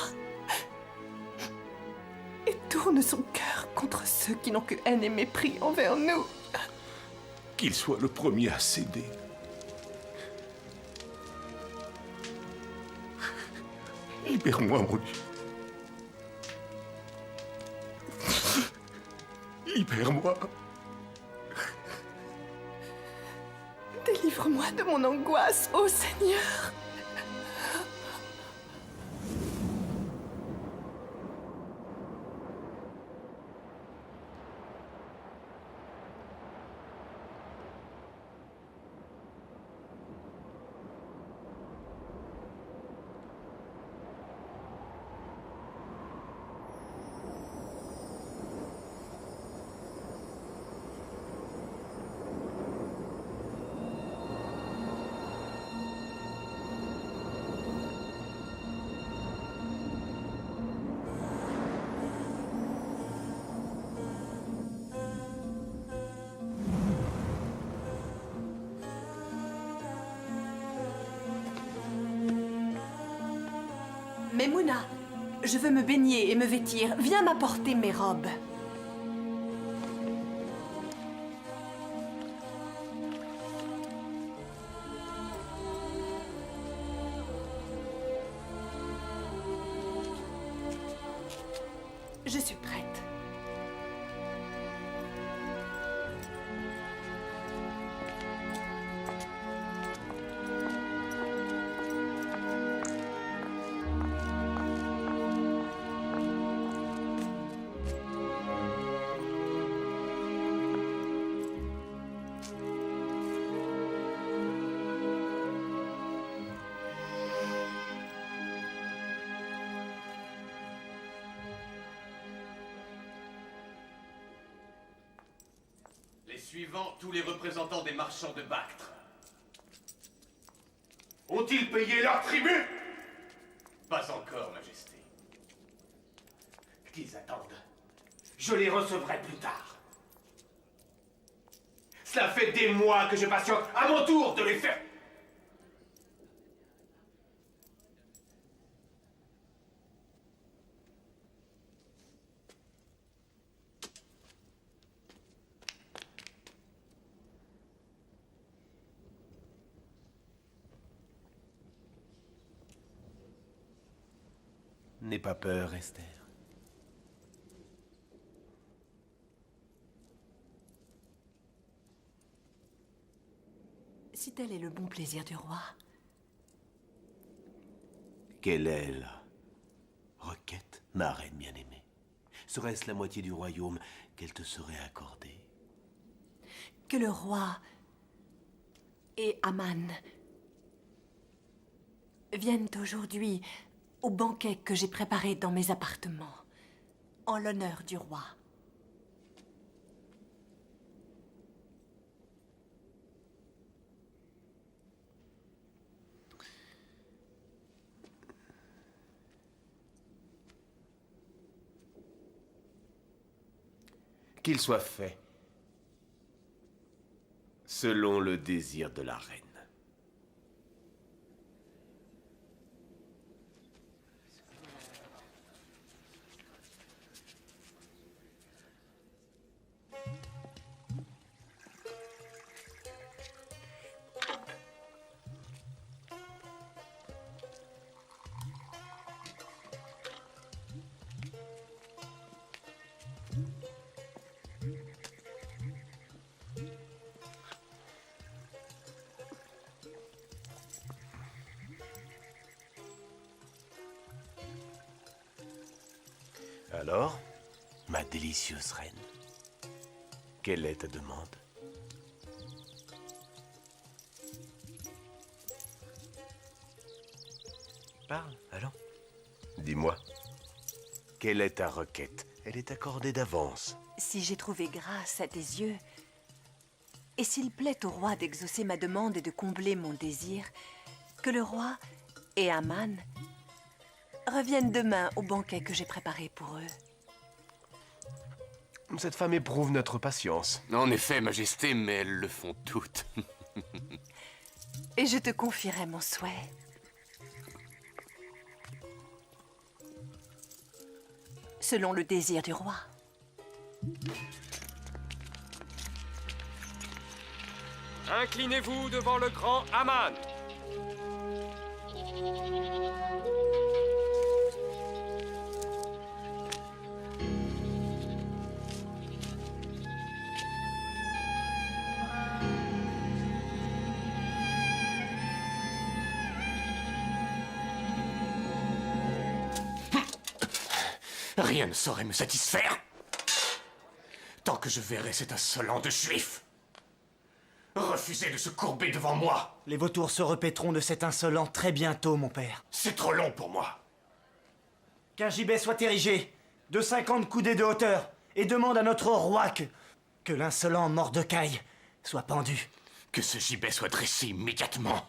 Et tourne son cœur contre ceux qui n'ont que haine et mépris envers nous. Qu'il soit le premier à céder. Libère-moi, mon Dieu. Libère-moi. Délivre-moi de mon angoisse, ô Seigneur. Memouna, je veux me baigner et me vêtir. Viens m'apporter mes robes. Je suis prête. Suivant tous les représentants des marchands de Bactre. Ont-ils payé leur tribut? Pas encore, Majesté. Qu'ils attendent. Je les recevrai plus tard. Cela fait des mois que je patiente à mon tour de les faire. N'aie pas peur, Esther. Si tel est le bon plaisir du roi. Quelle est la requête, ma reine bien-aimée? Serait-ce la moitié du royaume qu'elle te serait accordée? Que le roi et Aman viennent aujourd'hui au banquet que j'ai préparé dans mes appartements, en l'honneur du roi. qu'il soit fait selon le désir de la reine. Alors, ma délicieuse reine, quelle est ta demande? Parle, allons. Dis-moi, quelle est ta requête? Elle est accordée d'avance. Si j'ai trouvé grâce à tes yeux, et s'il plaît au roi d'exaucer ma demande et de combler mon désir, que le roi et Aman reviennent demain au banquet que j'ai préparé pour eux. Cette femme éprouve notre patience. En effet, Majesté, mais elles le font toutes. Et je te confierai mon souhait. Selon le désir du roi. Inclinez-vous devant le grand Aman. Rien ne saurait me satisfaire tant que je verrai cet insolent de juif refuser de se courber devant moi. Les vautours se repéteront de cet insolent très bientôt, mon père. C'est trop long pour moi. Qu'un gibet soit érigé de 50 coudées de hauteur et demande à notre roi que l'insolent Mordecai soit pendu. Que ce gibet soit dressé immédiatement.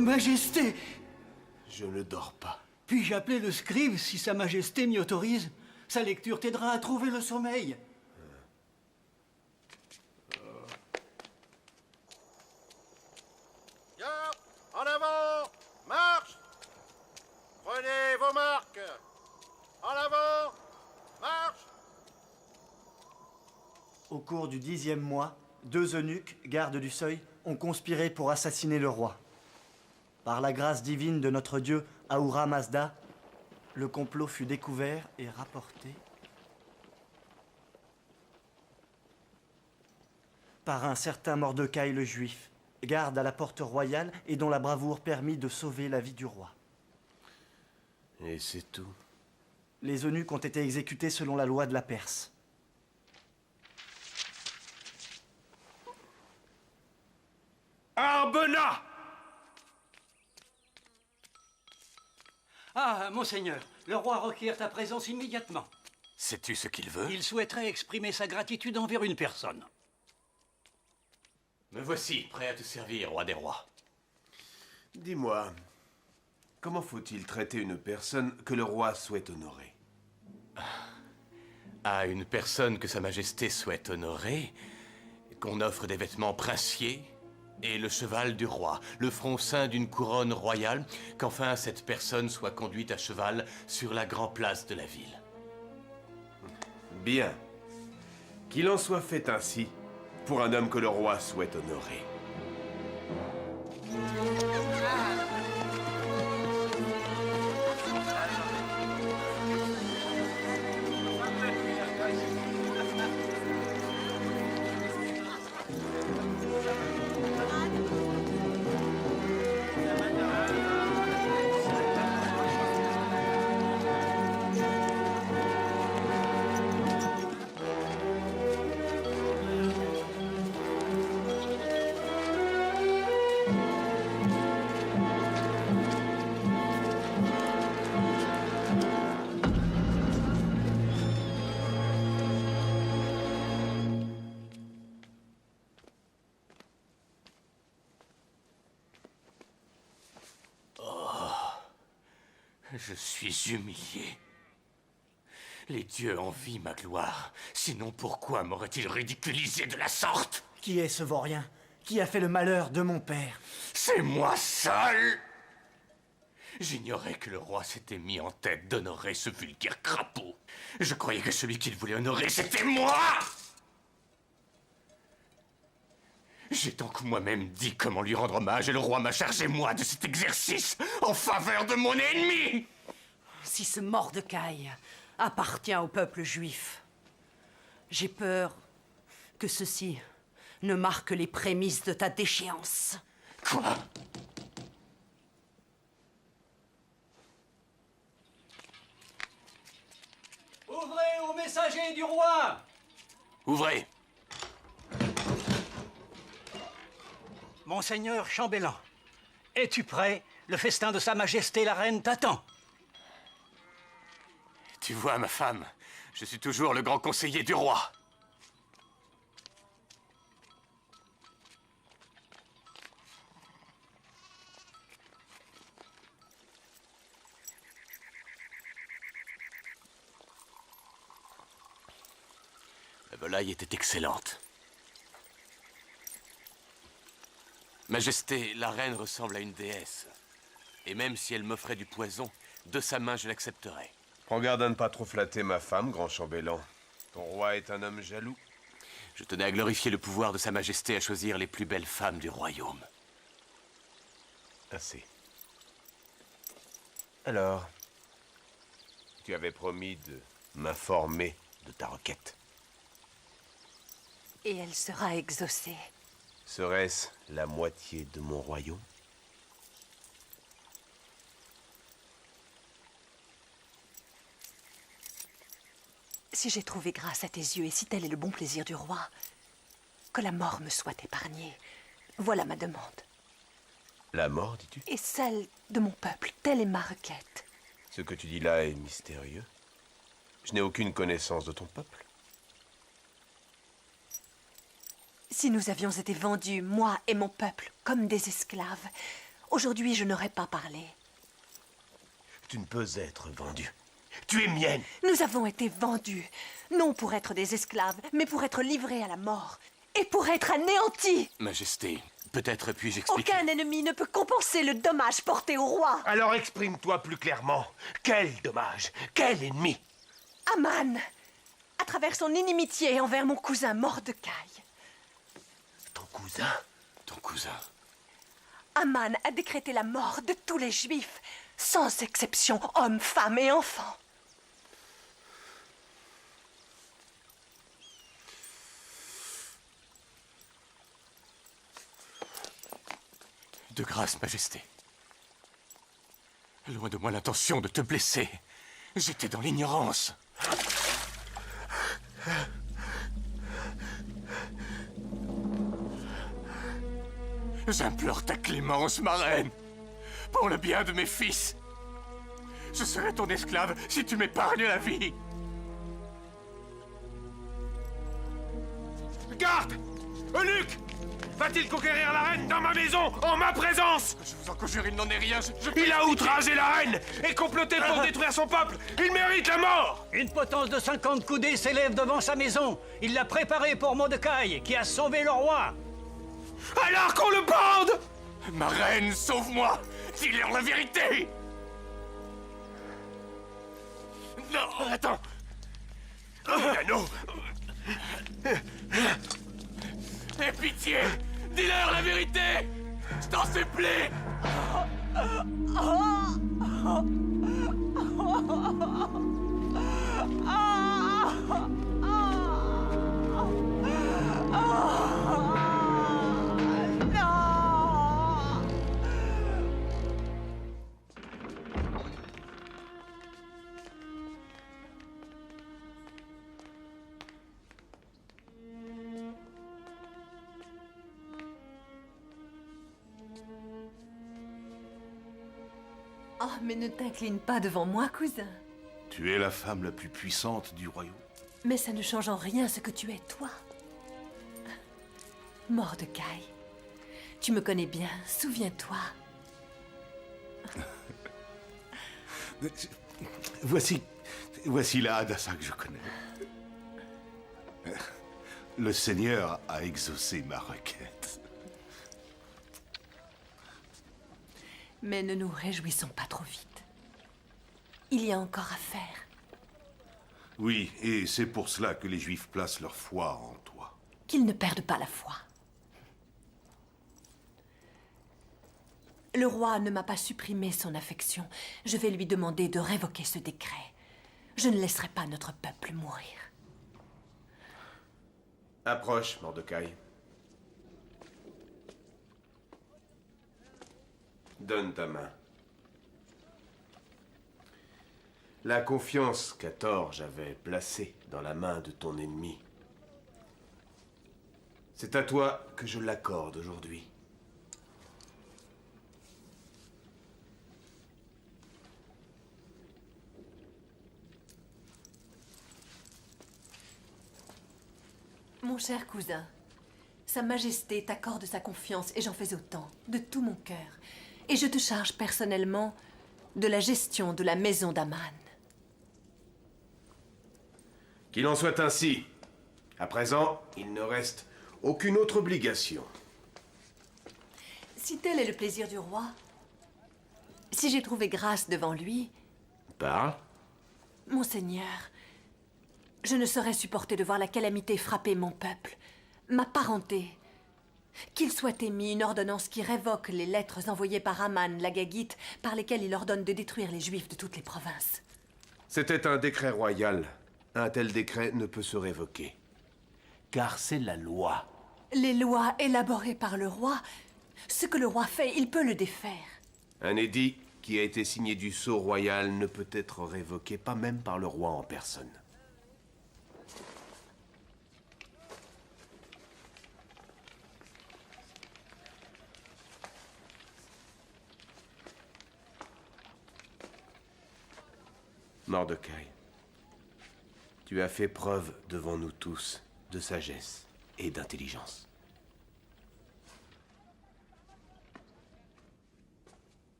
Majesté! Je ne dors pas. Puis-je appeler le scribe si Sa Majesté m'y autorise? Sa lecture t'aidera à trouver le sommeil. Garde, en avant, marche! Prenez vos marques! En avant, marche! Au cours du 10e mois, 2 eunuques, gardes du seuil, ont conspiré pour assassiner le roi. Par la grâce divine de notre dieu Ahura Mazda, le complot fut découvert et rapporté par un certain Mordecai le Juif, garde à la porte royale et dont la bravoure permit de sauver la vie du roi. Et c'est tout. Les eunuques ont été exécutés selon la loi de la Perse. Arbena! Ah, monseigneur, le roi requiert ta présence immédiatement. Sais-tu ce qu'il veut? Il souhaiterait exprimer sa gratitude envers une personne. Me voici, prêt à te servir, roi des rois. Dis-moi, comment faut-il traiter une personne que le roi souhaite honorer? À une personne que Sa Majesté souhaite honorer, qu'on offre des vêtements princiers et le cheval du roi, le fronçin d'une couronne royale, qu'enfin cette personne soit conduite à cheval sur la grande place de la ville. Bien. Qu'il en soit fait ainsi pour un homme que le roi souhaite honorer. Je suis humilié. Les dieux envient ma gloire. Sinon, pourquoi m'auraient-ils ridiculisé de la sorte? Qui est ce vaurien? Qui a fait le malheur de mon père? C'est moi seul! J'ignorais que le roi s'était mis en tête d'honorer ce vulgaire crapaud. Je croyais que celui qu'il voulait honorer, c'était moi! J'ai donc moi-même dit comment lui rendre hommage et le roi m'a chargé, moi, de cet exercice en faveur de mon ennemi! Si ce Mordecai appartient au peuple juif, j'ai peur que ceci ne marque les prémices de ta déchéance. Quoi? Ouvrez aux messagers du roi! Ouvrez! Monseigneur Chambellan, es-tu prêt? Le festin de Sa Majesté la Reine t'attend. Tu vois, ma femme, je suis toujours le grand conseiller du roi. La volaille était excellente. Majesté, la reine ressemble à une déesse. Et même si elle m'offrait du poison, de sa main je l'accepterais. Prends garde à ne pas trop flatter ma femme, grand chambellan. Ton roi est un homme jaloux. Je tenais à glorifier le pouvoir de Sa Majesté à choisir les plus belles femmes du royaume. Assez. Alors, tu avais promis de m'informer de ta requête. Et elle sera exaucée. Serait-ce la moitié de mon royaume? Si j'ai trouvé grâce à tes yeux et si tel est le bon plaisir du roi, que la mort me soit épargnée. Voilà ma demande. La mort, dis-tu? Et celle de mon peuple, telle est ma requête. Ce que tu dis là est mystérieux. Je n'ai aucune connaissance de ton peuple. Si nous avions été vendus, moi et mon peuple, comme des esclaves, aujourd'hui je n'aurais pas parlé. Tu ne peux être vendu. Tu es mienne. Nous avons été vendus, non pour être des esclaves, mais pour être livrés à la mort, et pour être anéantis. Majesté, peut-être puis-je expliquer... Aucun ennemi ne peut compenser le dommage porté au roi. Alors exprime-toi plus clairement. Quel dommage? Quel ennemi? Aman, à travers son inimitié envers mon cousin Mordecai. Ton cousin? Ton cousin? Aman a décrété la mort de tous les Juifs, sans exception, hommes, femmes et enfants. De grâce, Majesté. Loin de moi l'intention de te blesser. J'étais dans l'ignorance. J'implore ta clémence, ma reine, pour le bien de mes fils. Je serai ton esclave si tu m'épargnes la vie. Garde! Eunuque! Va-t-il conquérir la reine dans ma maison, en ma présence? Je vous en conjure, il n'en est rien. Il a outragé la reine et comploté pour détruire son peuple. Il mérite la mort! Une potence de 50 coudées s'élève devant sa maison. Il l'a préparée pour Mordecai, qui a sauvé le roi. Alors qu'on le bande! Ma reine, sauve-moi! Dis-leur la vérité! Non, attends! L'anneau! Aie pitié! Dis-leur la vérité! Je t'en supplie! Oh, mais ne t'incline pas devant moi, cousin. Tu es la femme la plus puissante du royaume. Mais ça ne change en rien ce que tu es, toi. Mordecai, tu me connais bien, souviens-toi. Voici la Hadassah que je connais. Le Seigneur a exaucé ma requête. Mais ne nous réjouissons pas trop vite. Il y a encore à faire. Oui, et c'est pour cela que les Juifs placent leur foi en toi. Qu'ils ne perdent pas la foi. Le roi ne m'a pas supprimé son affection. Je vais lui demander de révoquer ce décret. Je ne laisserai pas notre peuple mourir. Approche, Mordecai. Donne ta main. La confiance qu'Hathor j'avais placée dans la main de ton ennemi, c'est à toi que je l'accorde aujourd'hui. Mon cher cousin, Sa Majesté t'accorde sa confiance et j'en fais autant, de tout mon cœur. Et je te charge personnellement de la gestion de la maison d'Aman. Qu'il en soit ainsi. À présent, il ne reste aucune autre obligation. Si tel est le plaisir du roi, si j'ai trouvé grâce devant lui, Parle. Monseigneur, je ne saurais supporter de voir la calamité frapper mon peuple, ma parenté. Qu'il soit émis une ordonnance qui révoque les lettres envoyées par Aman l'Agagite, par lesquelles il ordonne de détruire les Juifs de toutes les provinces. C'était un décret royal. Un tel décret ne peut se révoquer. Car c'est la loi. Les lois élaborées par le roi, ce que le roi fait, il peut le défaire. Un édit qui a été signé du sceau royal ne peut être révoqué, pas même par le roi en personne. Mordecai, tu as fait preuve devant nous tous de sagesse et d'intelligence.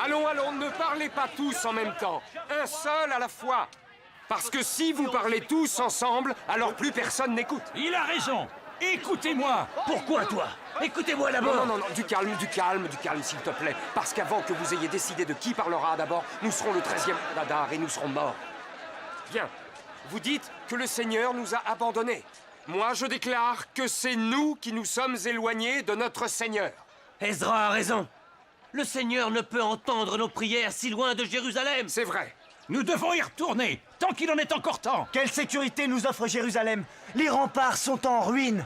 Allons, allons, ne parlez pas tous en même temps. Un seul à la fois. Parce que si vous parlez tous ensemble, alors plus personne n'écoute. Il a raison. Écoutez-moi. Pourquoi toi? Écoutez-moi d'abord. Non, non, non, du calme, s'il te plaît. Parce qu'avant que vous ayez décidé de qui parlera d'abord, nous serons le 13e Adar et nous serons morts. Bien. Vous dites que le Seigneur nous a abandonnés. Moi, je déclare que c'est nous qui nous sommes éloignés de notre Seigneur. Ezra a raison. Le Seigneur ne peut entendre nos prières si loin de Jérusalem. C'est vrai. Nous devons y retourner, tant qu'il en est encore temps. Quelle sécurité nous offre Jérusalem? Les remparts sont en ruine.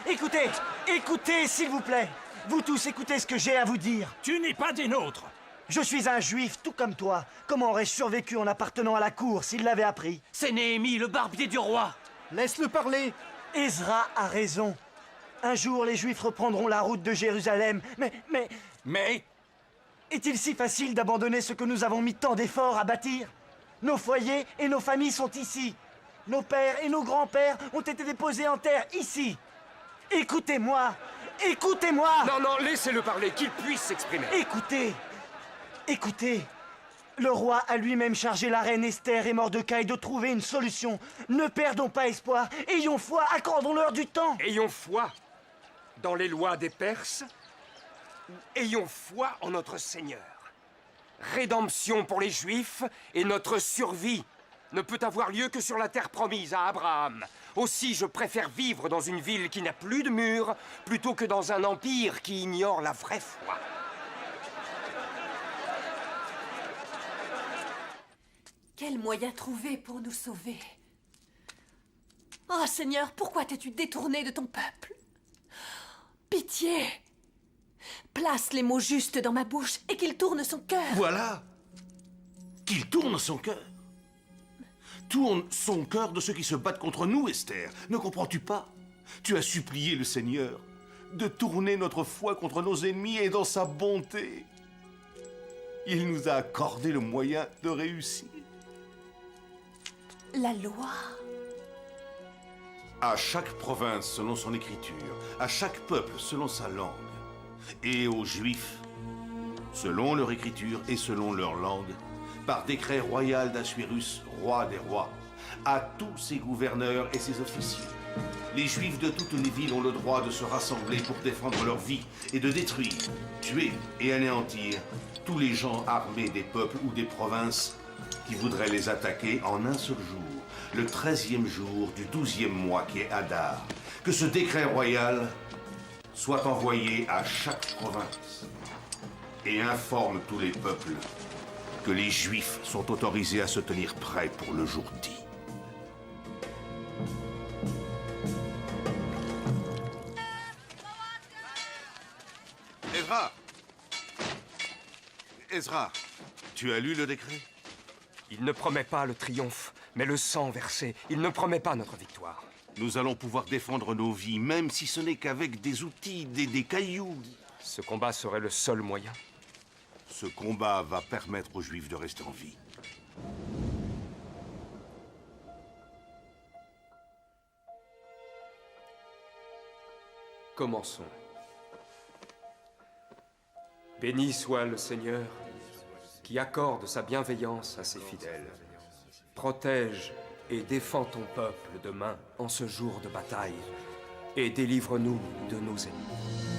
Écoutez, écoutez, s'il vous plaît. Vous tous, écoutez ce que j'ai à vous dire. Tu n'es pas des nôtres. Je suis un juif, tout comme toi. Comment aurais-je survécu en appartenant à la cour s'il l'avait appris? C'est Néhémie, le barbier du roi. Laisse-le parler. Ezra a raison. Un jour, les Juifs reprendront la route de Jérusalem. Mais... Est-il si facile d'abandonner ce que nous avons mis tant d'efforts à bâtir? Nos foyers et nos familles sont ici. Nos pères et nos grands-pères ont été déposés en terre ici. Écoutez-moi. Écoutez-moi. Non, non, laissez-le parler, qu'il puisse s'exprimer. Écoutez. Écoutez. Le roi a lui-même chargé la reine Esther et Mordecai de trouver une solution. Ne perdons pas espoir. Ayons foi, accordons-leur du temps. Ayons foi dans les lois des Perses. Ayons foi en notre Seigneur. Rédemption pour les Juifs et notre survie ne peut avoir lieu que sur la terre promise à Abraham. Aussi, je préfère vivre dans une ville qui n'a plus de murs plutôt que dans un empire qui ignore la vraie foi. Quel moyen trouver pour nous sauver? Oh Seigneur, pourquoi t'es-tu détourné de ton peuple? Pitié! Place les mots justes dans ma bouche et qu'il tourne son cœur. Voilà! Qu'il tourne son cœur. Tourne son cœur de ceux qui se battent contre nous, Esther. Ne comprends-tu pas? Tu as supplié le Seigneur de tourner notre foi contre nos ennemis et dans sa bonté, il nous a accordé le moyen de réussir. La loi. À chaque province selon son écriture, à chaque peuple selon sa langue, et aux Juifs, selon leur écriture et selon leur langue, par décret royal d'Assuérus, roi des rois, à tous ses gouverneurs et ses officiers. Les Juifs de toutes les villes ont le droit de se rassembler pour défendre leur vie et de détruire, tuer et anéantir tous les gens armés des peuples ou des provinces qui voudraient les attaquer en un seul jour, le 13e jour du 12e mois qui est Adar. Que ce décret royal soit envoyé à chaque province et informe tous les peuples que les Juifs sont autorisés à se tenir prêts pour le jour dit. Ezra, tu as lu le décret? Il ne promet pas le triomphe, mais le sang versé. Il ne promet pas notre victoire. Nous allons pouvoir défendre nos vies, même si ce n'est qu'avec des outils, des cailloux. Ce combat serait le seul moyen. Ce combat va permettre aux Juifs de rester en vie. Commençons. Béni soit le Seigneur qui accorde sa bienveillance à ses fidèles. Protège et défends ton peuple demain en ce jour de bataille et délivre-nous de nos ennemis.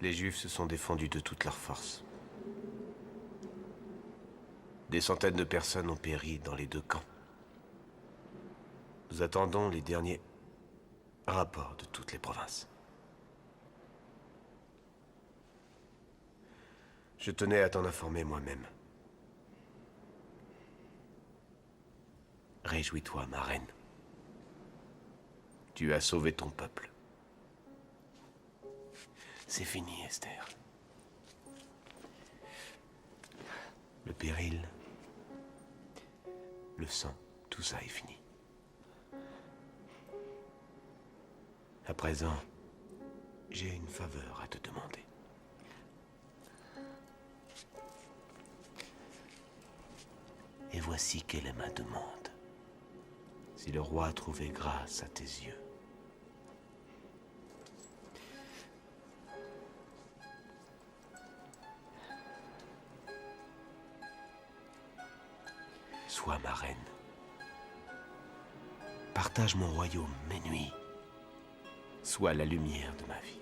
Les Juifs se sont défendus de toute leur force. Des centaines de personnes ont péri dans les deux camps. Nous attendons les derniers rapports de toutes les provinces. Je tenais à t'en informer moi-même. Réjouis-toi, ma reine. Tu as sauvé ton peuple. C'est fini, Esther. Le péril, le sang, tout ça est fini. À présent, j'ai une faveur à te demander. Et voici quelle est ma demande. Si le roi a trouvé grâce à tes yeux, sois ma reine. Partage mon royaume, mes nuits. Sois la lumière de ma vie.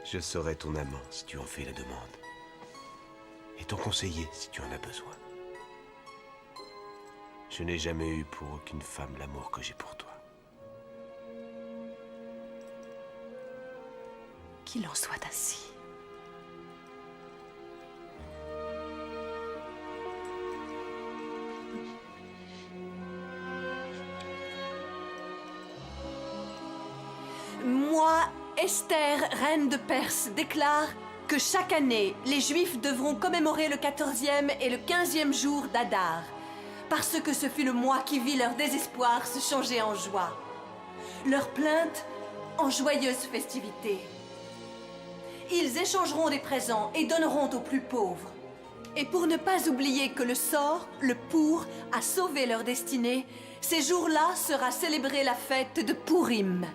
Je serai ton amant si tu en fais la demande. Et ton conseiller si tu en as besoin. Je n'ai jamais eu pour aucune femme l'amour que j'ai pour toi. Qu'il en soit ainsi. Moi, Esther, reine de Perse, déclare que chaque année, les Juifs devront commémorer le 14e et le 15e jour d'Adar, parce que ce fut le mois qui vit leur désespoir se changer en joie. Leurs plaintes en joyeuses festivités. Ils échangeront des présents et donneront aux plus pauvres. Et pour ne pas oublier que le sort, le pour, a sauvé leur destinée, ces jours-là sera célébrée la fête de Purim.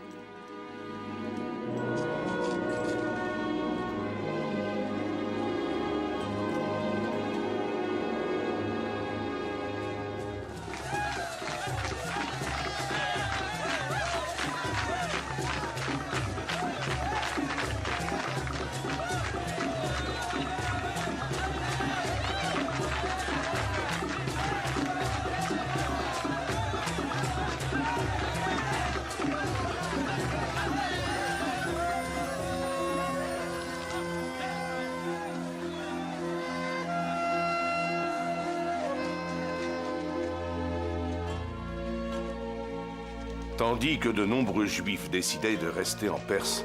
Tandis que de nombreux Juifs décidaient de rester en Perse,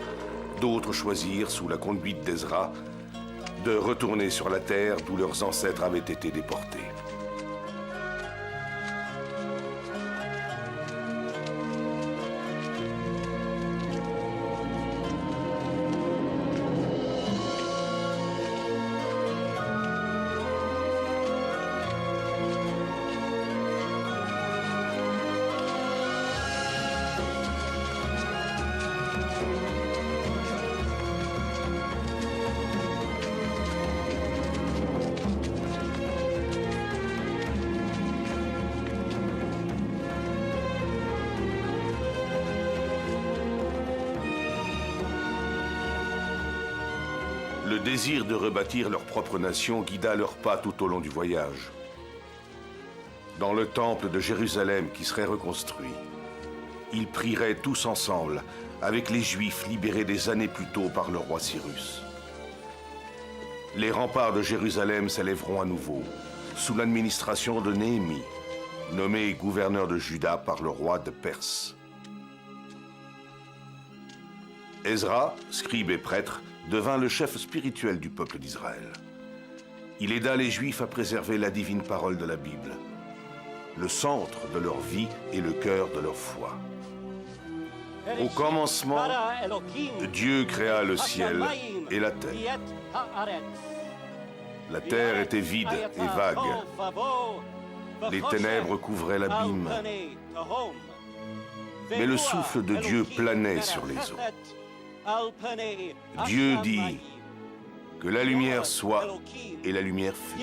d'autres choisirent, sous la conduite d'Ezra, de retourner sur la terre d'où leurs ancêtres avaient été déportés. Le désir de rebâtir leur propre nation guida leurs pas tout au long du voyage. Dans le temple de Jérusalem qui serait reconstruit, ils prieraient tous ensemble avec les Juifs libérés des années plus tôt par le roi Cyrus. Les remparts de Jérusalem s'élèveront à nouveau, sous l'administration de Néhémie, nommé gouverneur de Juda par le roi de Perse. Ezra, scribe et prêtre, devint le chef spirituel du peuple d'Israël. Il aida les Juifs à préserver la divine parole de la Bible, le centre de leur vie et le cœur de leur foi. Au commencement, Dieu créa le ciel et la terre. La terre était vide et vague. Les ténèbres couvraient l'abîme. Mais le souffle de Dieu planait sur les eaux. Dieu dit que la lumière soit, et la lumière fut.